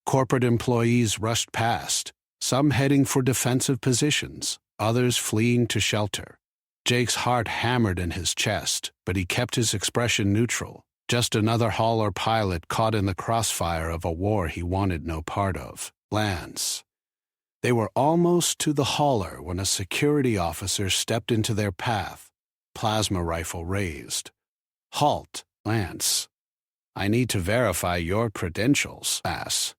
Corporate employees rushed past, some heading for defensive positions, others fleeing to shelter. Jake's heart hammered in his chest, but he kept his expression neutral, just another hauler pilot caught in the crossfire of a war he wanted no part of. Lance. They were almost to the hauler when a security officer stepped into their path, plasma rifle raised. Halt, Lance. I need to verify your credentials, ass.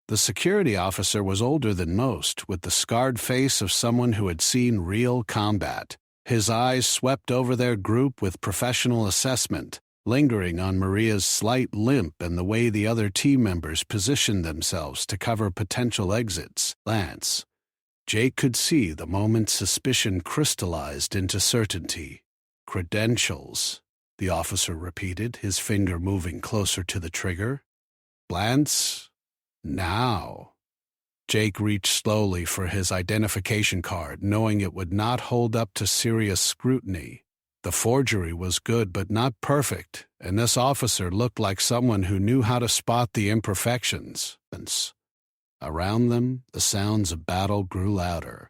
The security officer was older than most, with the scarred face of someone who had seen real combat. His eyes swept over their group with professional assessment, lingering on Maria's slight limp and the way the other team members positioned themselves to cover potential exits. Lance. Jake could see the moment suspicion crystallized into certainty. Credentials, the officer repeated, his finger moving closer to the trigger. Lance. Now. Jake reached slowly for his identification card, knowing it would not hold up to serious scrutiny. The forgery was good but not perfect, and this officer looked like someone who knew how to spot the imperfections. Around them, the sounds of battle grew louder.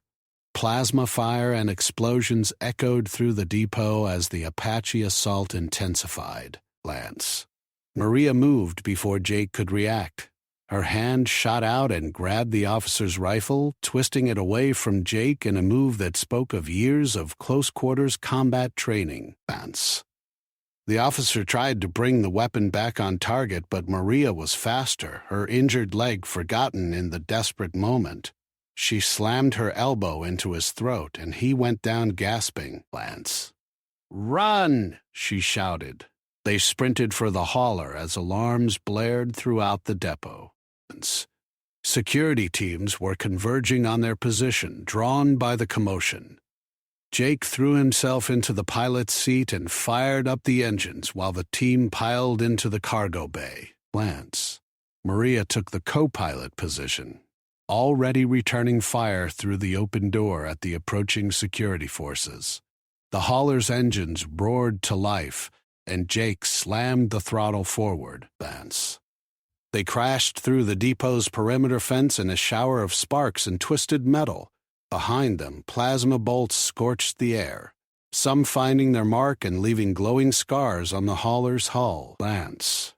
Plasma fire and explosions echoed through the depot as the Apache assault intensified. Lance. Maria moved before Jake could react. Her hand shot out and grabbed the officer's rifle, twisting it away from Jake in a move that spoke of years of close-quarters combat training. Lance. The officer tried to bring the weapon back on target, but Maria was faster, her injured leg forgotten in the desperate moment. She slammed her elbow into his throat, and he went down gasping. Lance. Run! She shouted. They sprinted for the hauler as alarms blared throughout the depot. Security teams were converging on their position, drawn by the commotion. Jake threw himself into the pilot's seat and fired up the engines while the team piled into the cargo bay. Lance. Maria took the co-pilot position, already returning fire through the open door at the approaching security forces. The hauler's engines roared to life, and Jake slammed the throttle forward. Lance. They crashed through the depot's perimeter fence in a shower of sparks and twisted metal. Behind them, plasma bolts scorched the air, some finding their mark and leaving glowing scars on the hauler's hull. Lance.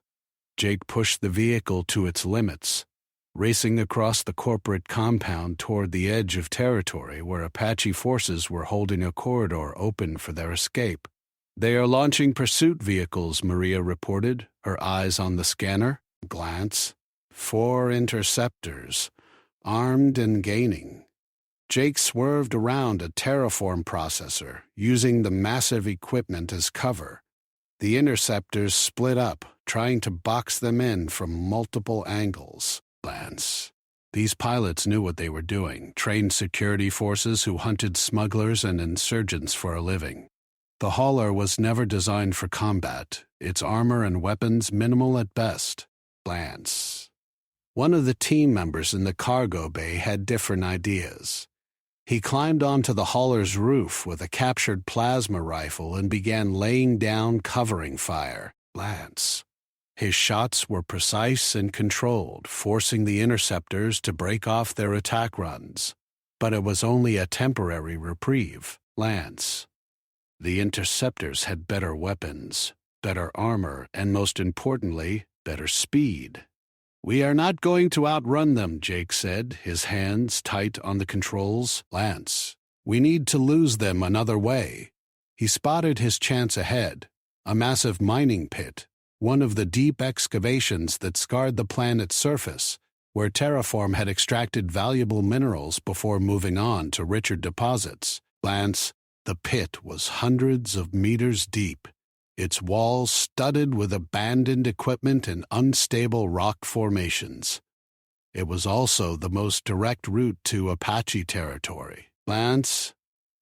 Jake pushed the vehicle to its limits, racing across the corporate compound toward the edge of territory where Apache forces were holding a corridor open for their escape. They are launching pursuit vehicles, Maria reported, her eyes on the scanner. Glance. 4 interceptors, armed and gaining. Jake swerved around a terraform processor, using the massive equipment as cover. The interceptors split up, trying to box them in from multiple angles. Lance. These pilots knew what they were doing, trained security forces who hunted smugglers and insurgents for a living. The hauler was never designed for combat, its armor and weapons minimal at best. Lance. One of the team members in the cargo bay had different ideas. He climbed onto the hauler's roof with a captured plasma rifle and began laying down covering fire. Lance. His shots were precise and controlled, forcing the interceptors to break off their attack runs. But it was only a temporary reprieve. Lance. The interceptors had better weapons, better armor, and most importantly, better speed. "We are not going to outrun them," Jake said, his hands tight on the controls. "Lance, we need to lose them another way." He spotted his chance ahead, a massive mining pit, one of the deep excavations that scarred the planet's surface, where terraform had extracted valuable minerals before moving on to richer deposits. Lance, the pit was hundreds of meters deep, its walls studded with abandoned equipment and unstable rock formations. It was also the most direct route to Apache territory. "Lance,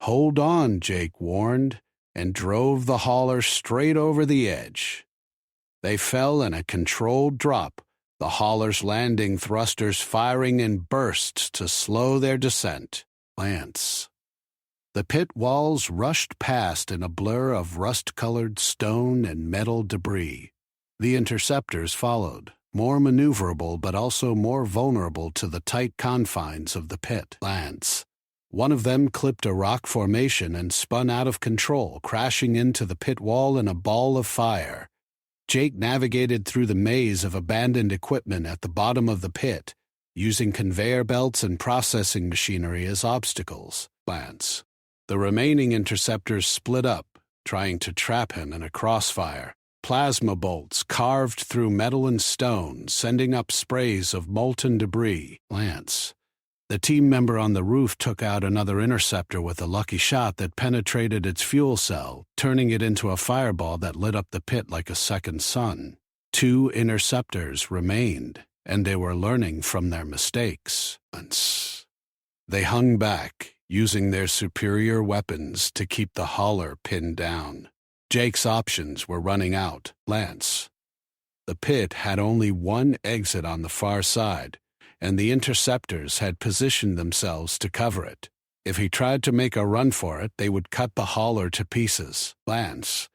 hold on," Jake warned, and drove the hauler straight over the edge. They fell in a controlled drop, the hauler's landing thrusters firing in bursts to slow their descent. "Lance." The pit walls rushed past in a blur of rust-colored stone and metal debris. The interceptors followed, more maneuverable but also more vulnerable to the tight confines of the pit. "Lance." One of them clipped a rock formation and spun out of control, crashing into the pit wall in a ball of fire. Jake navigated through the maze of abandoned equipment at the bottom of the pit, using conveyor belts and processing machinery as obstacles. "Lance." The remaining interceptors split up, trying to trap him in a crossfire. Plasma bolts carved through metal and stone, sending up sprays of molten debris. "Lance." The team member on the roof took out another interceptor with a lucky shot that penetrated its fuel cell, turning it into a fireball that lit up the pit like a second sun. 2 interceptors remained, and they were learning from their mistakes. They hung back, using their superior weapons to keep the hauler pinned down. Jake's options were running out. "Lance." The pit had only one exit on the far side, and the interceptors had positioned themselves to cover it. If he tried to make a run for it, they would cut the hauler to pieces. "Lance."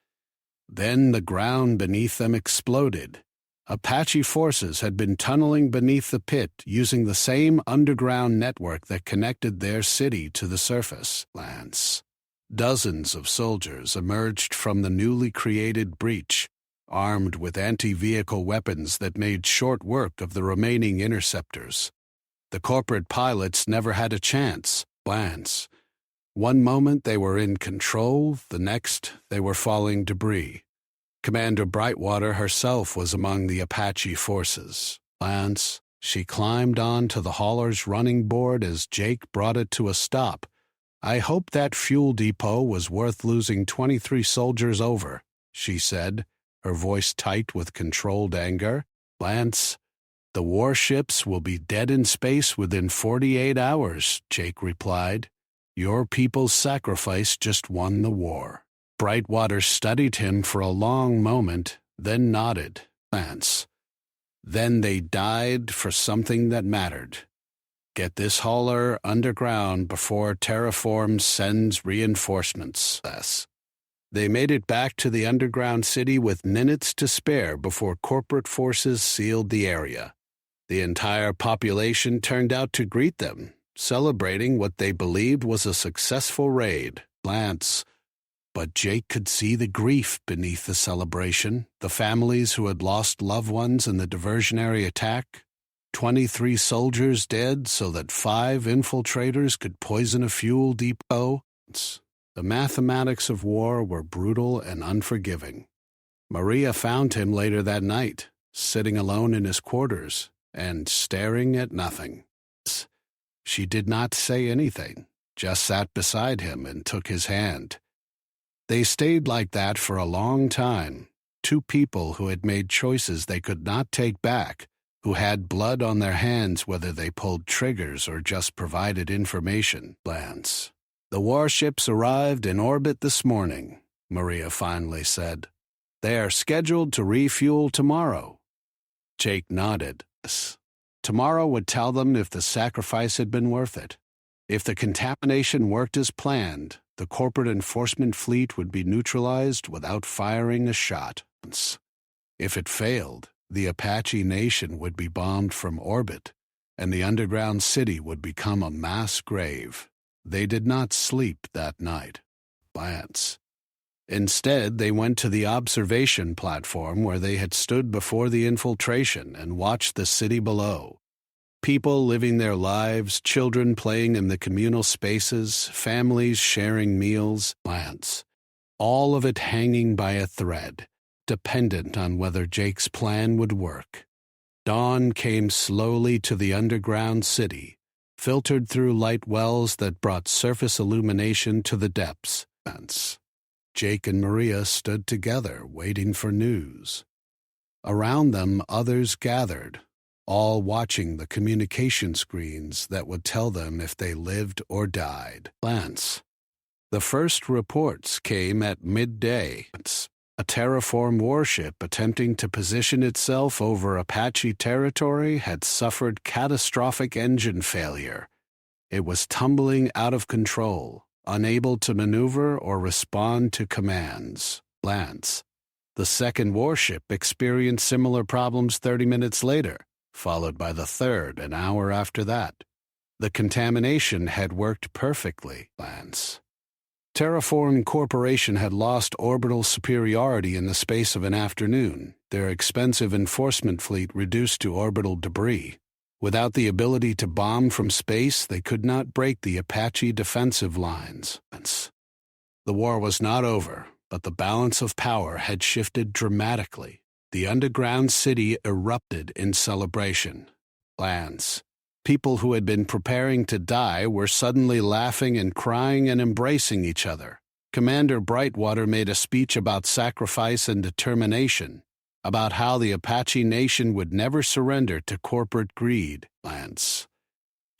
Then the ground beneath them exploded. Apache forces had been tunneling beneath the pit using the same underground network that connected their city to the surface. "Lance." Dozens of soldiers emerged from the newly created breach, armed with anti-vehicle weapons that made short work of the remaining interceptors. The corporate pilots never had a chance. "Lance." One moment they were in control, the next they were falling debris. Commander Brightwater herself was among the Apache forces. "Lance." She climbed on to the hauler's running board as Jake brought it to a stop. "I hope that fuel depot was worth losing 23 soldiers over," she said, her voice tight with controlled anger. "Lance." "The warships will be dead in space within 48 hours, Jake replied. "Your people's sacrifice just won the war." Brightwater studied him for a long moment, then nodded. "Lance." "Then they died for something that mattered. Get this hauler underground before Terraform sends reinforcements." They made it back to the underground city with minutes to spare before corporate forces sealed the area. The entire population turned out to greet them, celebrating what they believed was a successful raid. "Lance." But Jake could see the grief beneath the celebration, the families who had lost loved ones in the diversionary attack. 23 soldiers dead so that 5 infiltrators could poison a fuel depot. The mathematics of war were brutal and unforgiving. Maria found him later that night, sitting alone in his quarters and staring at nothing. She did not say anything, just sat beside him and took his hand. They stayed like that for a long time, 2 people who had made choices they could not take back, who had blood on their hands whether they pulled triggers or just provided information. "Lance." "The warships arrived in orbit this morning," Maria finally said. "They are scheduled to refuel tomorrow." Jake nodded. Tomorrow would tell them if the sacrifice had been worth it. If the contamination worked as planned, the corporate enforcement fleet would be neutralized without firing a shot. If it failed, the Apache nation would be bombed from orbit, and the underground city would become a mass grave. They did not sleep that night. "Lance." Instead, they went to the observation platform where they had stood before the infiltration and watched the city below. People living their lives, children playing in the communal spaces, families sharing meals, plants. All of it hanging by a thread, dependent on whether Jake's plan would work. Dawn came slowly to the underground city, filtered through light wells that brought surface illumination to the depths. Jake and Maria stood together, waiting for news. Around them, others gathered, all watching the communication screens that would tell them if they lived or died. The first reports came at midday. A terraform warship attempting to position itself over Apache territory had suffered catastrophic engine failure. It was tumbling out of control, unable to maneuver or respond to commands. The second warship experienced similar problems 30 minutes later, followed by the third an hour after that. The contamination had worked perfectly. Terraform Corporation had lost orbital superiority in the space of an afternoon, their expensive enforcement fleet reduced to orbital debris. Without the ability to bomb from space, they could not break the Apache defensive lines. The war was not over, but the balance of power had shifted dramatically. The underground city erupted in celebration. People who had been preparing to die were suddenly laughing and crying and embracing each other. Commander Brightwater made a speech about sacrifice and determination, about how the Apache Nation would never surrender to corporate greed.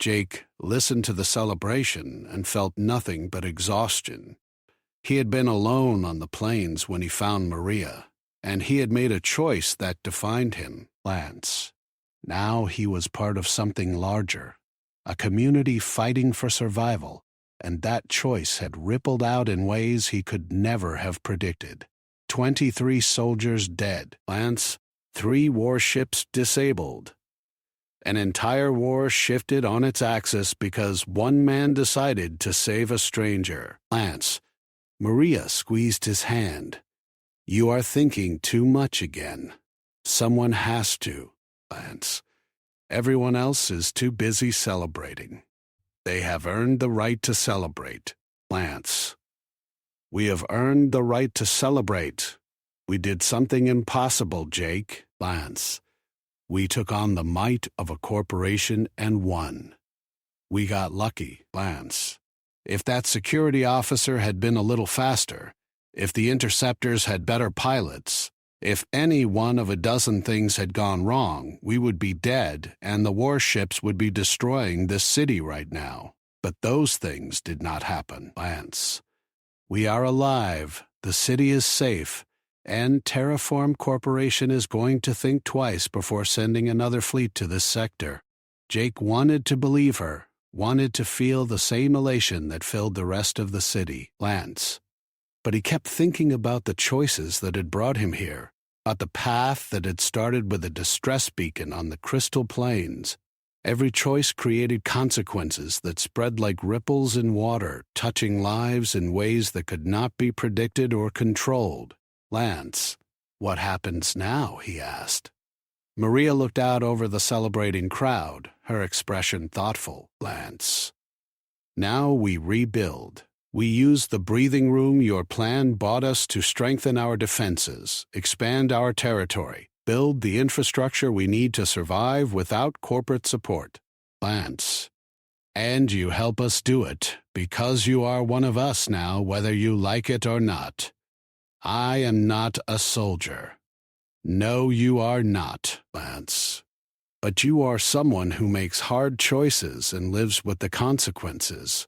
Jake listened to the celebration and felt nothing but exhaustion. He had been alone on the plains when he found Maria, and he had made a choice that defined him. Now he was part of something larger, a community fighting for survival, and that choice had rippled out in ways he could never have predicted. 23 soldiers dead, 3 warships disabled. An entire war shifted on its axis because one man decided to save a stranger. Maria squeezed his hand. "You are thinking too much again. Someone has to. Everyone else is too busy celebrating. They have earned the right to celebrate. We have earned the right to celebrate. We did something impossible, Jake. We took on the might of a corporation and won. We got lucky. If that security officer had been a little faster, if the interceptors had better pilots, if any one of a dozen things had gone wrong, we would be dead and the warships would be destroying this city right now. But those things did not happen. We are alive, the city is safe, and Terraform Corporation is going to think twice before sending another fleet to this sector. Jake wanted to believe her, wanted to feel the same elation that filled the rest of the city. But he kept thinking about the choices that had brought him here, about the path that had started with a distress beacon on the crystal plains. Every choice created consequences that spread like ripples in water, touching lives in ways that could not be predicted or controlled. What happens now? He asked. Maria looked out over the celebrating crowd, her expression thoughtful. Now we rebuild. We use the breathing room your plan bought us to strengthen our defenses, expand our territory, build the infrastructure we need to survive without corporate support. And you help us do it, because you are one of us now, whether you like it or not. I am not a soldier. No, you are not, But you are someone who makes hard choices and lives with the consequences.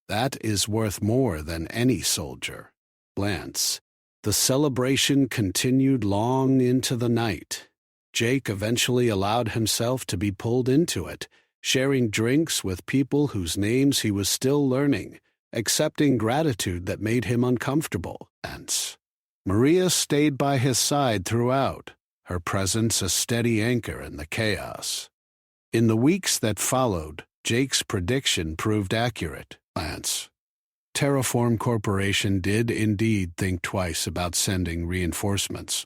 That is worth more than any soldier. The celebration continued long into the night. Jake eventually allowed himself to be pulled into it, sharing drinks with people whose names he was still learning, accepting gratitude that made him uncomfortable. Maria stayed by his side throughout, her presence a steady anchor in the chaos. In the weeks that followed, Jake's prediction proved accurate. Terraform Corporation did indeed think twice about sending reinforcements.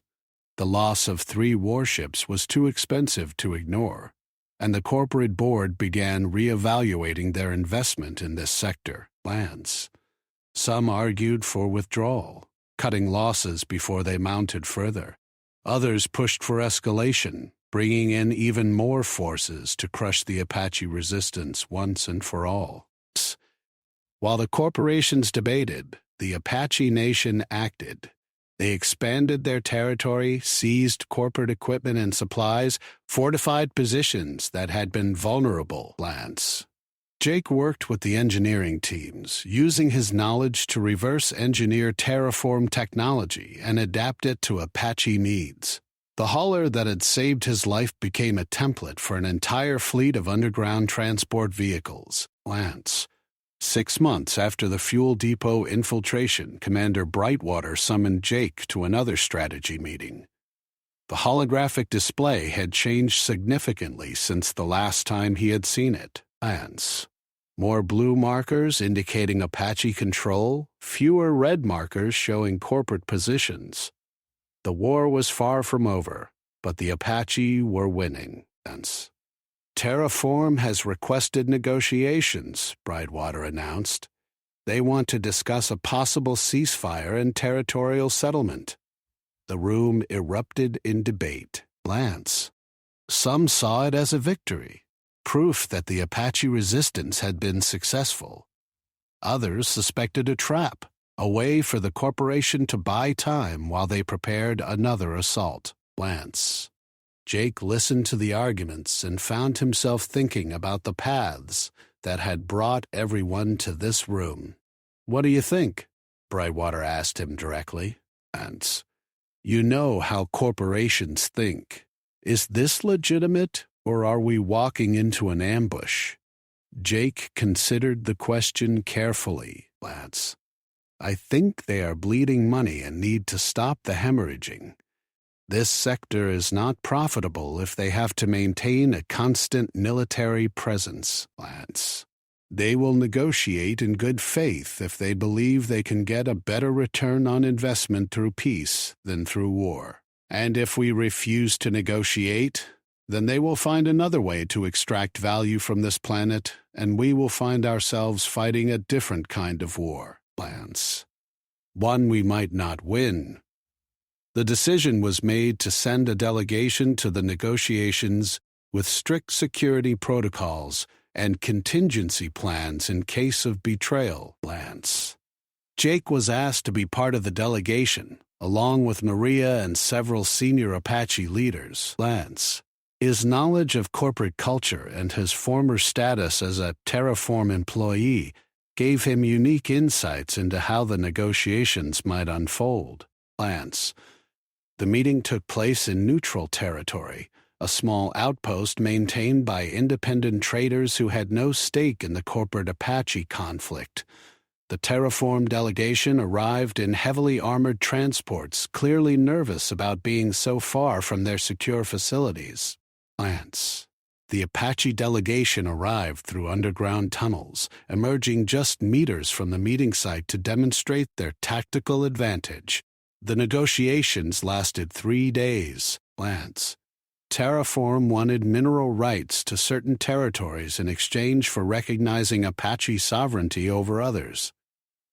The loss of 3 warships was too expensive to ignore, and the corporate board began reevaluating their investment in this sector, lands. Some argued for withdrawal, cutting losses before they mounted further. Others pushed for escalation, bringing in even more forces to crush the Apache resistance once and for all. While the corporations debated, the Apache Nation acted. They expanded their territory, seized corporate equipment and supplies, fortified positions that had been vulnerable lands. Jake worked with the engineering teams, using his knowledge to reverse engineer terraform technology and adapt it to Apache needs. The hauler that had saved his life became a template for an entire fleet of underground transport vehicles, Lance. 6 months after the fuel depot infiltration, Commander Brightwater summoned Jake to another strategy meeting. The holographic display had changed significantly since the last time he had seen it. Lance. More blue markers indicating Apache control, fewer red markers showing corporate positions. The war was far from over, but the Apache were winning. Lance. Terraform has requested negotiations, Brightwater announced. They want to discuss a possible ceasefire and territorial settlement. The room erupted in debate. Lance. Some saw it as a victory, proof that the Apache resistance had been successful. Others suspected a trap, a way for the corporation to buy time while they prepared another assault. Lance. Jake listened to the arguments and found himself thinking about the paths that had brought everyone to this room. "What do you think?" Brightwater asked him directly. Lance. "You know how corporations think. Is this legitimate, or are we walking into an ambush?" Jake considered the question carefully. Lance. "I think they are bleeding money and need to stop the hemorrhaging. This sector is not profitable if they have to maintain a constant military presence, Lance. They will negotiate in good faith if they believe they can get a better return on investment through peace than through war. And if we refuse to negotiate, then they will find another way to extract value from this planet, and we will find ourselves fighting a different kind of war, Lance. One we might not win." The decision was made to send a delegation to the negotiations with strict security protocols and contingency plans in case of betrayal, Lance. Jake was asked to be part of the delegation, along with Maria and several senior Apache leaders. Lance. His knowledge of corporate culture and his former status as a Terraform employee gave him unique insights into how the negotiations might unfold. Lance. The meeting took place in neutral territory, a small outpost maintained by independent traders who had no stake in the corporate Apache conflict. The Terraform delegation arrived in heavily armored transports, clearly nervous about being so far from their secure facilities. Lance. The Apache delegation arrived through underground tunnels, emerging just meters from the meeting site to demonstrate their tactical advantage. The negotiations lasted 3 days. Lance. Terraform wanted mineral rights to certain territories in exchange for recognizing Apache sovereignty over others.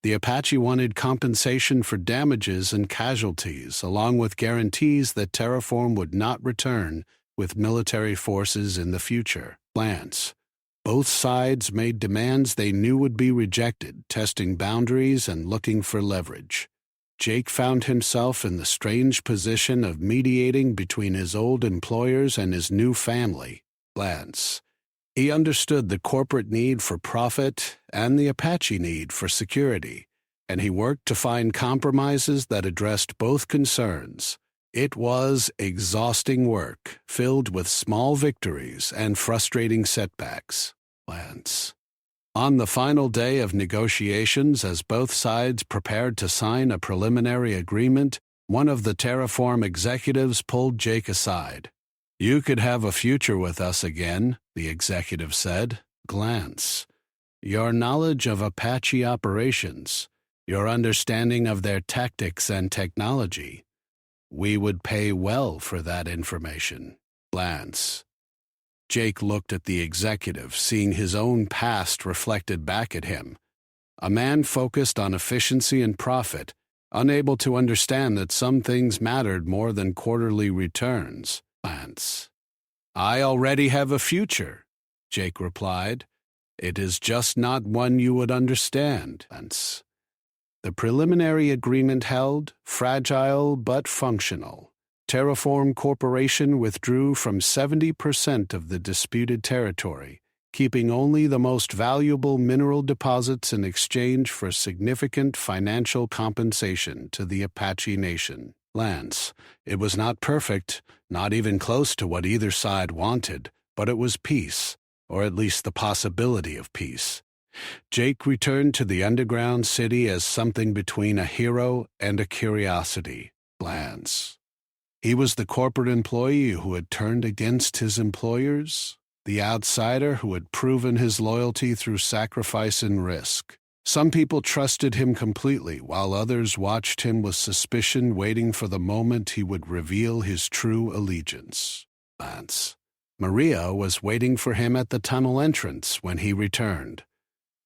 The Apache wanted compensation for damages and casualties, along with guarantees that Terraform would not return with military forces in the future. Lance. Both sides made demands they knew would be rejected, testing boundaries and looking for leverage. Jake found himself in the strange position of mediating between his old employers and his new family, Lance. He understood the corporate need for profit and the Apache need for security, and he worked to find compromises that addressed both concerns. It was exhausting work, filled with small victories and frustrating setbacks, Lance. On the final day of negotiations, as both sides prepared to sign a preliminary agreement, one of the Terraform executives pulled Jake aside. "You could have a future with us again," the executive said. Glance. Your knowledge of Apache operations, your understanding of their tactics and technology. We would pay well for that information. Lance. Jake looked at the executive, seeing his own past reflected back at him. A man focused on efficiency and profit, unable to understand that some things mattered more than quarterly returns. Lance. I already have a future, Jake replied. It is just not one you would understand. Lance. The preliminary agreement held, fragile but functional. Terraform Corporation withdrew from 70% of the disputed territory, keeping only the most valuable mineral deposits in exchange for significant financial compensation to the Apache Nation. Lance. It was not perfect, not even close to what either side wanted, but it was peace, or at least the possibility of peace. Jake returned to the underground city as something between a hero and a curiosity. Lance. He was the corporate employee who had turned against his employers, the outsider who had proven his loyalty through sacrifice and risk. Some people trusted him completely, while others watched him with suspicion, waiting for the moment he would reveal his true allegiance. Lance. Maria was waiting for him at the tunnel entrance when he returned.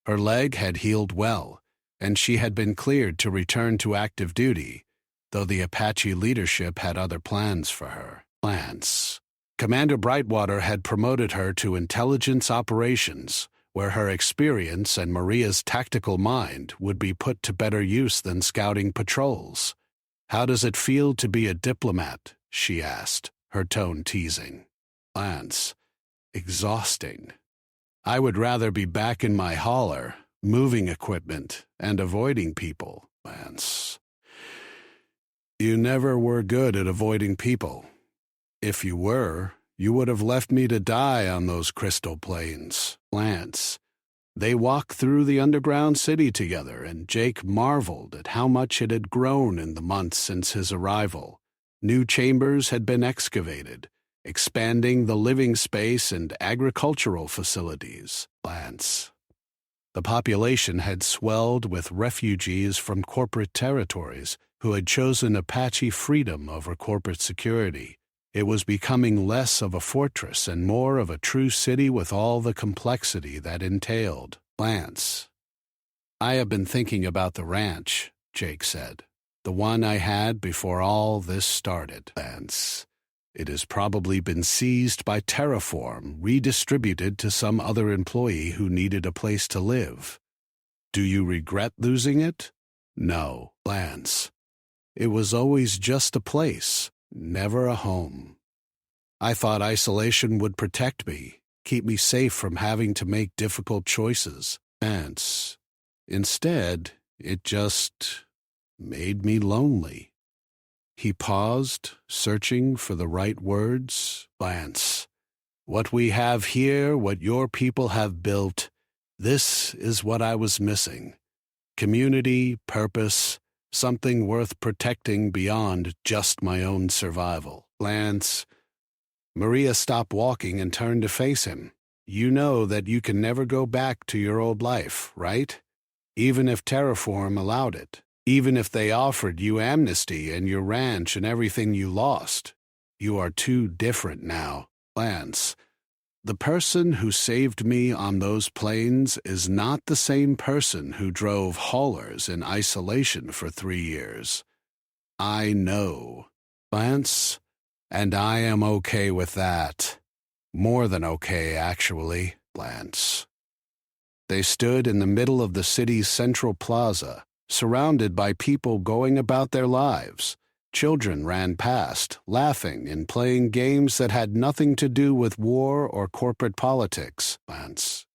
Her leg had healed well, and she had been cleared to return to active duty, though the Apache leadership had other plans for her. Lance. Commander Brightwater had promoted her to intelligence operations, where her experience and Maria's tactical mind would be put to better use than scouting patrols. How does it feel to be a diplomat? She asked, her tone teasing. Lance. Exhausting. I would rather be back in my hauler, moving equipment, and avoiding people. Lance. You never were good at avoiding people. If you were, you would have left me to die on those crystal plains. Lance. They walked through the underground city together, and Jake marveled at how much it had grown in the months since his arrival. New chambers had been excavated, expanding the living space and agricultural facilities. Lance. The population had swelled with refugees from corporate territories who had chosen Apache freedom over corporate security. It was becoming less of a fortress and more of a true city with all the complexity that entailed. Lance. I have been thinking about the ranch, Jake said. The one I had before all this started. Lance. It has probably been seized by Terraform, redistributed to some other employee who needed a place to live. Do you regret losing it? No, Lance. It was always just a place, never a home. I thought isolation would protect me, keep me safe from having to make difficult choices. Lance. Instead, it just made me lonely. He paused, searching for the right words. Lance. What we have here, what your people have built, this is what I was missing. Community, purpose, something worth protecting beyond just my own survival. Lance. Maria stopped walking and turned to face him. You know that you can never go back to your old life, right? Even if Terraform allowed it. Even if they offered you amnesty and your ranch and everything you lost. You are too different now. Lance. The person who saved me on those plains is not the same person who drove haulers in isolation for 3 years. I know. Lance. And I am okay with that. More than okay, actually. Lance. They stood in the middle of the city's central plaza, surrounded by people going about their lives. Children ran past, laughing and playing games that had nothing to do with war or corporate politics. Lance.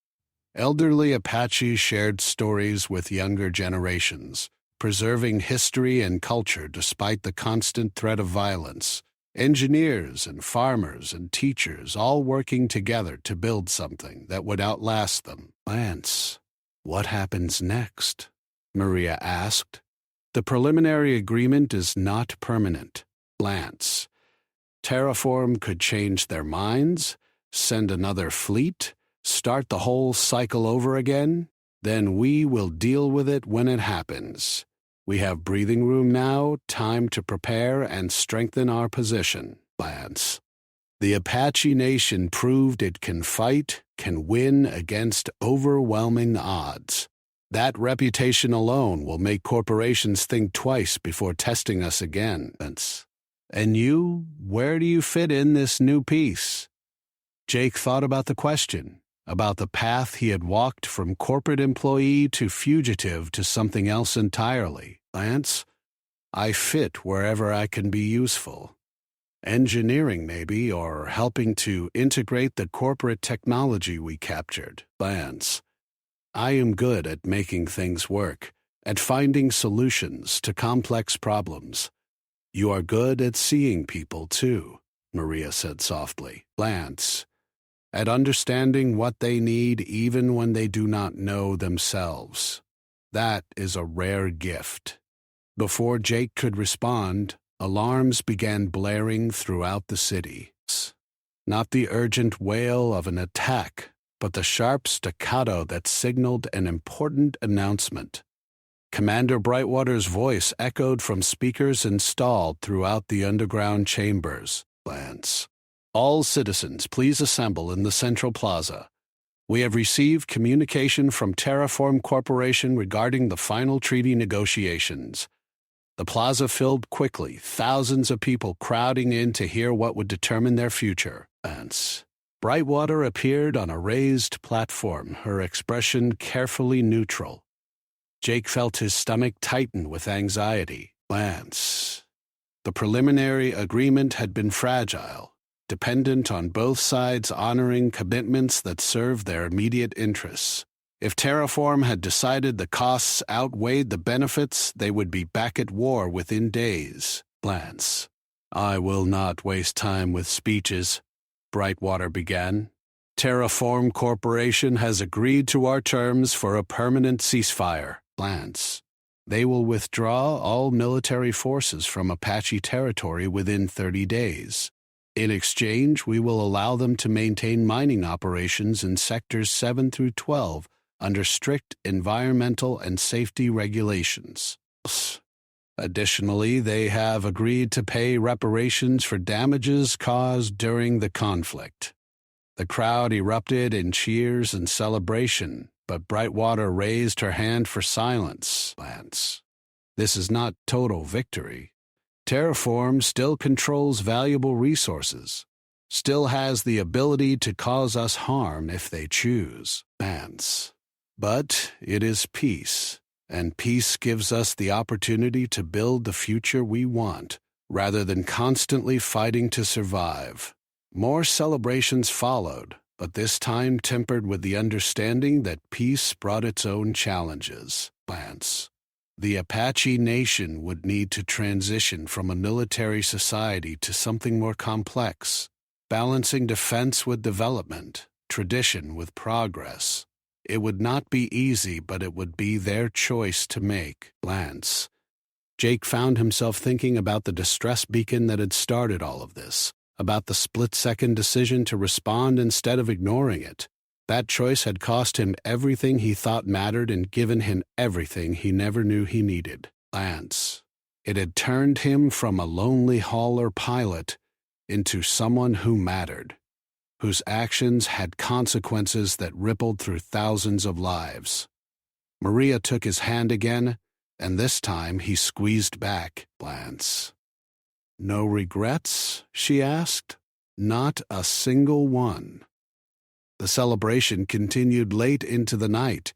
Elderly Apaches shared stories with younger generations, preserving history and culture despite the constant threat of violence. Engineers and farmers and teachers all working together to build something that would outlast them. Lance. What happens next? Maria asked. The preliminary agreement is not permanent. Lance. Terraform could change their minds, send another fleet, start the whole cycle over again. Then we will deal with it when it happens. We have breathing room now, time to prepare and strengthen our position. Lance. The Apache Nation proved it can fight, can win against overwhelming odds. That reputation alone will make corporations think twice before testing us again. And you, where do you fit in this new piece? Jake thought about the question, about the path he had walked from corporate employee to fugitive to something else entirely. Lance, I fit wherever I can be useful. Engineering, maybe, or helping to integrate the corporate technology we captured. Lance, I am good at making things work, at finding solutions to complex problems. You are good at seeing people, too, Maria said softly. Lance, at understanding what they need even when they do not know themselves. That is a rare gift. Before Jake could respond, alarms began blaring throughout the city. Not the urgent wail of an attack, but the sharp staccato that signaled an important announcement. Commander Brightwater's voice echoed from speakers installed throughout the underground chambers. Lance, all citizens, please assemble in the Central Plaza. We have received communication from Terraform Corporation regarding the final treaty negotiations. The plaza filled quickly, thousands of people crowding in to hear what would determine their future. Lance. Brightwater appeared on a raised platform, her expression carefully neutral. Jake felt his stomach tighten with anxiety. Lance. The preliminary agreement had been fragile, dependent on both sides honoring commitments that served their immediate interests. If Terraform had decided the costs outweighed the benefits, they would be back at war within days. Lance. I will not waste time with speeches, Brightwater began. Terraform Corporation has agreed to our terms for a permanent ceasefire. Lance. They will withdraw all military forces from Apache territory within 30 days. In exchange, we will allow them to maintain mining operations in sectors 7 through 12 under strict environmental and safety regulations. Additionally, they have agreed to pay reparations for damages caused during the conflict. The crowd erupted in cheers and celebration, but Brightwater raised her hand for silence. Lance. This is not total victory. Terraform still controls valuable resources, still has the ability to cause us harm if they choose. Lance. But it is peace, and peace gives us the opportunity to build the future we want, rather than constantly fighting to survive. More celebrations followed, but this time tempered with the understanding that peace brought its own challenges. Lance. The Apache Nation would need to transition from a military society to something more complex, balancing defense with development, tradition with progress. It would not be easy, but it would be their choice to make. Lance. Jake found himself thinking about the distress beacon that had started all of this, about the split-second decision to respond instead of ignoring it. That choice had cost him everything he thought mattered and given him everything he never knew he needed. Lance. It had turned him from a lonely hauler pilot into someone who mattered, whose actions had consequences that rippled through thousands of lives. Maria took his hand again, and this time he squeezed back. Lance. No regrets? She asked. Not a single one. The celebration continued late into the night,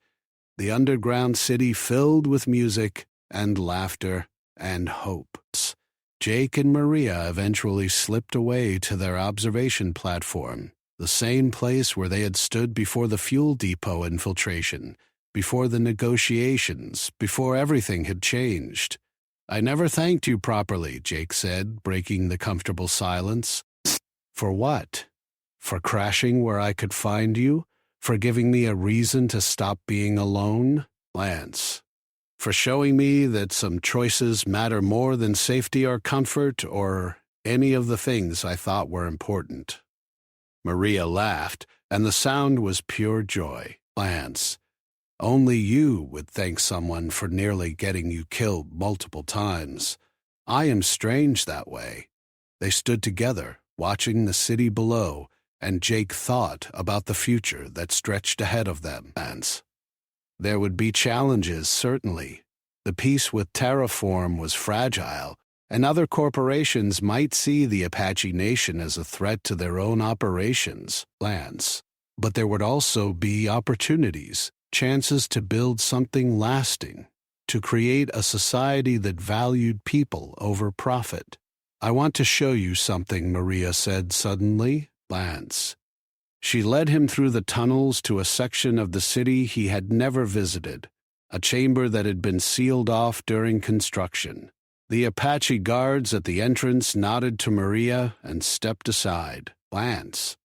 the underground city filled with music and laughter and hope. Jake and Maria eventually slipped away to their observation platform, the same place where they had stood before the fuel depot infiltration, before the negotiations, before everything had changed. I never thanked you properly, Jake said, breaking the comfortable silence. For what? For crashing where I could find you? For giving me a reason to stop being alone? Lance. For showing me that some choices matter more than safety or comfort or any of the things I thought were important. Maria laughed, and the sound was pure joy. Lance. Only you would thank someone for nearly getting you killed multiple times. I am strange that way." They stood together, watching the city below, and Jake thought about the future that stretched ahead of them. There would be challenges, certainly. The peace with Terraform was fragile, and other corporations might see the Apache Nation as a threat to their own operations, plans. But there would also be opportunities, chances to build something lasting, to create a society that valued people over profit. "I want to show you something," Maria said suddenly. Lance. She led him through the tunnels to a section of the city he had never visited, a chamber that had been sealed off during construction. The Apache guards at the entrance nodded to Maria and stepped aside. Lance.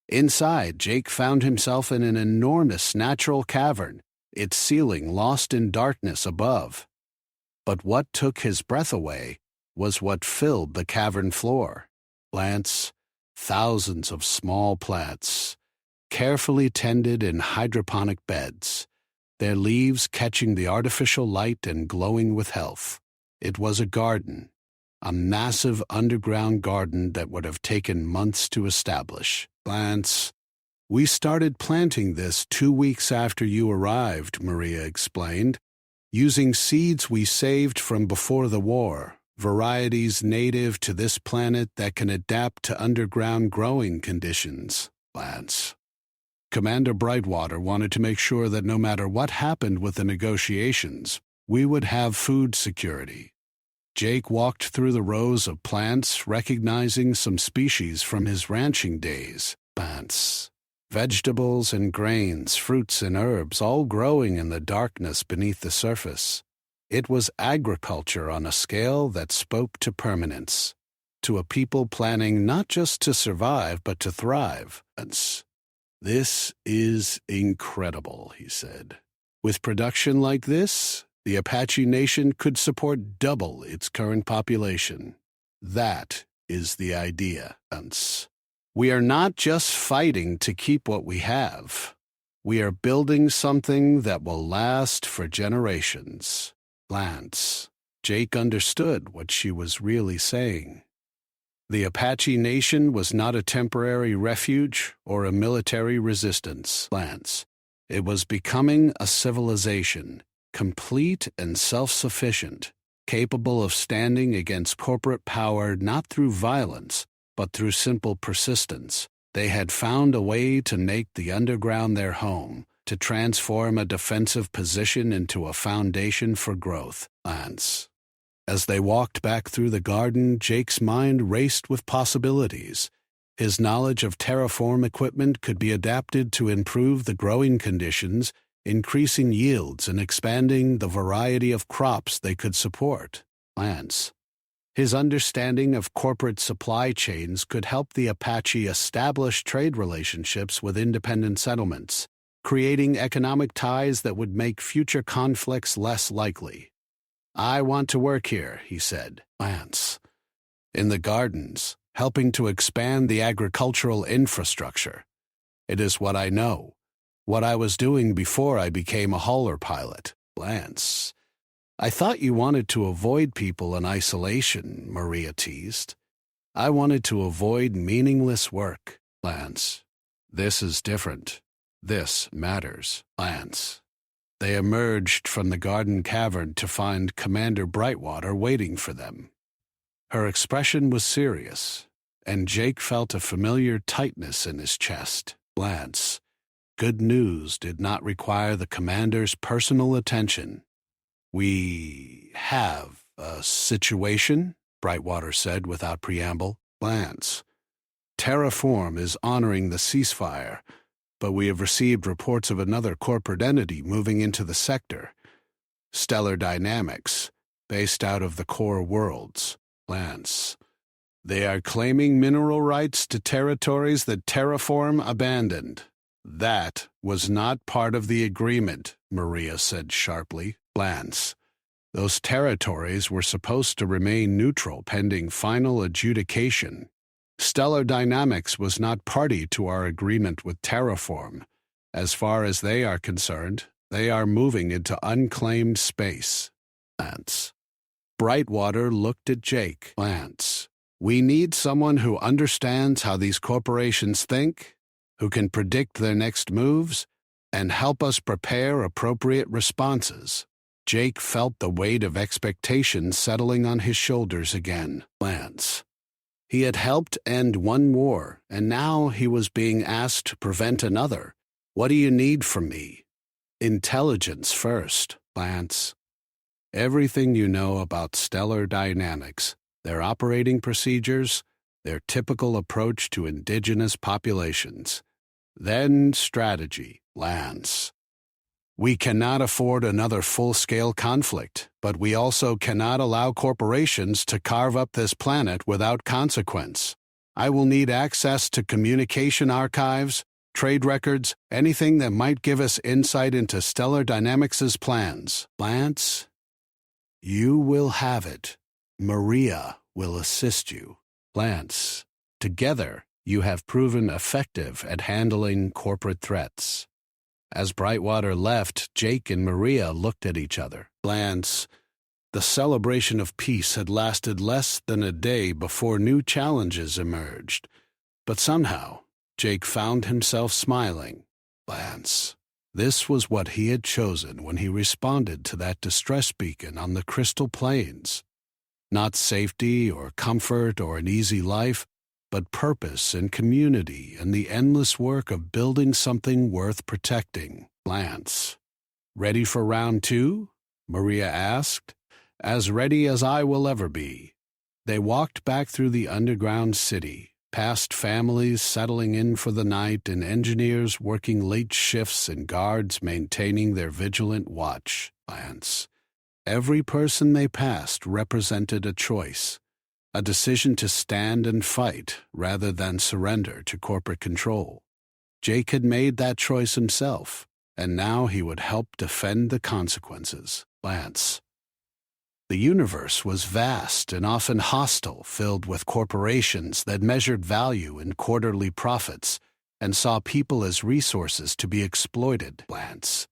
Inside, Jake found himself in an enormous natural cavern, its ceiling lost in darkness above. But what took his breath away was what filled the cavern floor. Plants, thousands of small plants, carefully tended in hydroponic beds, their leaves catching the artificial light and glowing with health. It was a garden, a massive underground garden that would have taken months to establish. Plants. "We started planting this 2 weeks after you arrived," Maria explained, "using seeds we saved from before the war, varieties native to this planet that can adapt to underground growing conditions." Plants. Commander Brightwater wanted to make sure that no matter what happened with the negotiations, we would have food security. Jake walked through the rows of plants, recognizing some species from his ranching days. Plants. Vegetables and grains, fruits and herbs, all growing in the darkness beneath the surface. It was agriculture on a scale that spoke to permanence, to a people planning not just to survive but to thrive. "This is incredible," he said. "With production like this, the Apache Nation could support double its current population. That is the idea. We are not just fighting to keep what we have. We are building something that will last for generations." Plants. Jake understood what she was really saying. The Apache Nation was not a temporary refuge or a military resistance. Plants. It was becoming a civilization, complete and self-sufficient, capable of standing against corporate power not through violence, but through simple persistence. They had found a way to make the underground their home, to transform a defensive position into a foundation for growth. Lance. As they walked back through the garden, Jake's mind raced with possibilities. His knowledge of terraform equipment could be adapted to improve the growing conditions, increasing yields and expanding the variety of crops they could support. Lance. His understanding of corporate supply chains could help the Apache establish trade relationships with independent settlements, creating economic ties that would make future conflicts less likely. "I want to work here," he said. Lance. "In the gardens, helping to expand the agricultural infrastructure. It is what I know, what I was doing before I became a hauler pilot." Lance. "I thought you wanted to avoid people in isolation," Maria teased. "I wanted to avoid meaningless work." Lance. "This is different. This matters." Lance. They emerged from the garden cavern to find Commander Brightwater waiting for them. Her expression was serious, and Jake felt a familiar tightness in his chest. Lance. Good news did not require the commander's personal attention. "We have a situation," Brightwater said without preamble. "Lance. Terraform is honoring the ceasefire, but we have received reports of another corporate entity moving into the sector. Stellar Dynamics, based out of the core worlds." Lance. "They are claiming mineral rights to territories that Terraform abandoned." "That was not part of the agreement," Maria said sharply. Lance. "Those territories were supposed to remain neutral pending final adjudication. Stellar Dynamics was not party to our agreement with Terraform. As far as they are concerned, They are moving into unclaimed space. Lance. Brightwater looked at Jake. Lance. We need someone who understands how these corporations think, who can predict their next moves, and help us prepare appropriate responses. Jake felt the weight of expectation settling on his shoulders again. Lance. He had helped end one war, and now he was being asked to prevent another. What do you need from me? Intelligence first, Lance. Everything you know about stellar dynamics, their operating procedures, their typical approach to indigenous populations. Then strategy, Lance. We cannot afford another full-scale conflict, but we also cannot allow corporations to carve up this planet without consequence. I will need access to communication archives, trade records, anything that might give us insight into Stellar Dynamics' plans. Lance, you will have it. Maria will assist you. Lance, together you have proven effective at handling corporate threats. As Brightwater left, Jake and Maria looked at each other. Lance, the celebration of peace had lasted less than a day before new challenges emerged. But somehow, Jake found himself smiling. Lance, this was what he had chosen when he responded to that distress beacon on the Crystal Plains. Not safety or comfort or an easy life, but purpose and community and the endless work of building something worth protecting. Lance. Ready for round two? Maria asked. As ready as I will ever be. They walked back through the underground city, past families settling in for the night and engineers working late shifts and guards maintaining their vigilant watch. Lance. Every person they passed represented a choice. A decision to stand and fight rather than surrender to corporate control. Jake had made that choice himself, and now he would help defend the consequences. Lance. The universe was vast and often hostile, filled with corporations that measured value in quarterly profits and saw people as resources to be exploited. Lance.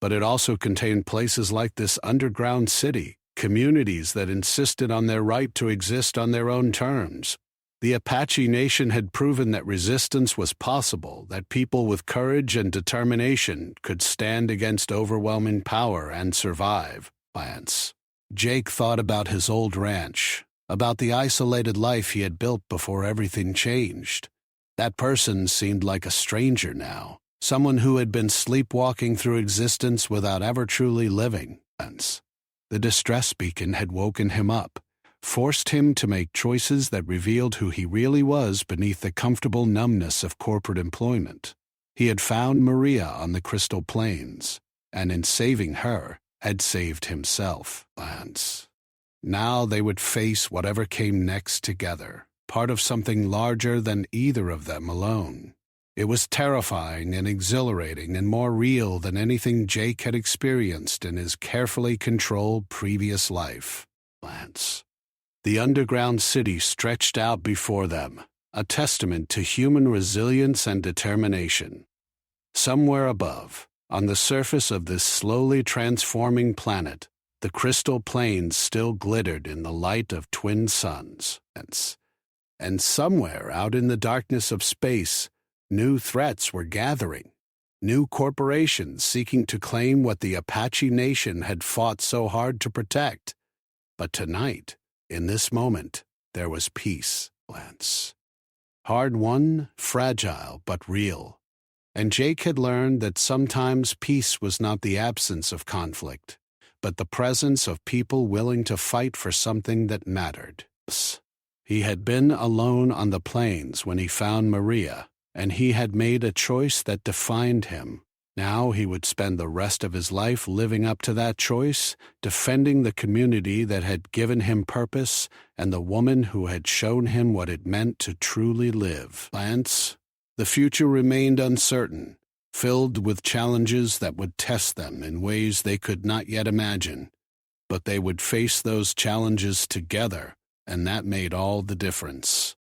But it also contained places like this underground city, communities that insisted on their right to exist on their own terms. The Apache Nation had proven that resistance was possible, that people with courage and determination could stand against overwhelming power and survive. Lance. Jake thought about his old ranch, about the isolated life he had built before everything changed. That person seemed like a stranger now, someone who had been sleepwalking through existence without ever truly living. Lance. The distress beacon had woken him up, forced him to make choices that revealed who he really was beneath the comfortable numbness of corporate employment. He had found Maria on the Crystal Plains, and in saving her, had saved himself. Lance. Now they would face whatever came next together, part of something larger than either of them alone. It was terrifying and exhilarating and more real than anything Jake had experienced in his carefully controlled previous life. Lance. The underground city stretched out before them, a testament to human resilience and determination. Somewhere above, on the surface of this slowly transforming planet, the Crystal Plains still glittered in the light of twin suns. And somewhere out in the darkness of space, new threats were gathering, new corporations seeking to claim what the Apache Nation had fought so hard to protect. But tonight, in this moment, there was peace. Lance. Hard-won, fragile, but real. And Jake had learned that sometimes peace was not the absence of conflict, but the presence of people willing to fight for something that mattered. He had been alone on the plains when he found Maria, and he had made a choice that defined him. Now he would spend the rest of his life living up to that choice, defending the community that had given him purpose and the woman who had shown him what it meant to truly live. Lance, the future remained uncertain, filled with challenges that would test them in ways they could not yet imagine. But they would face those challenges together, and that made all the difference.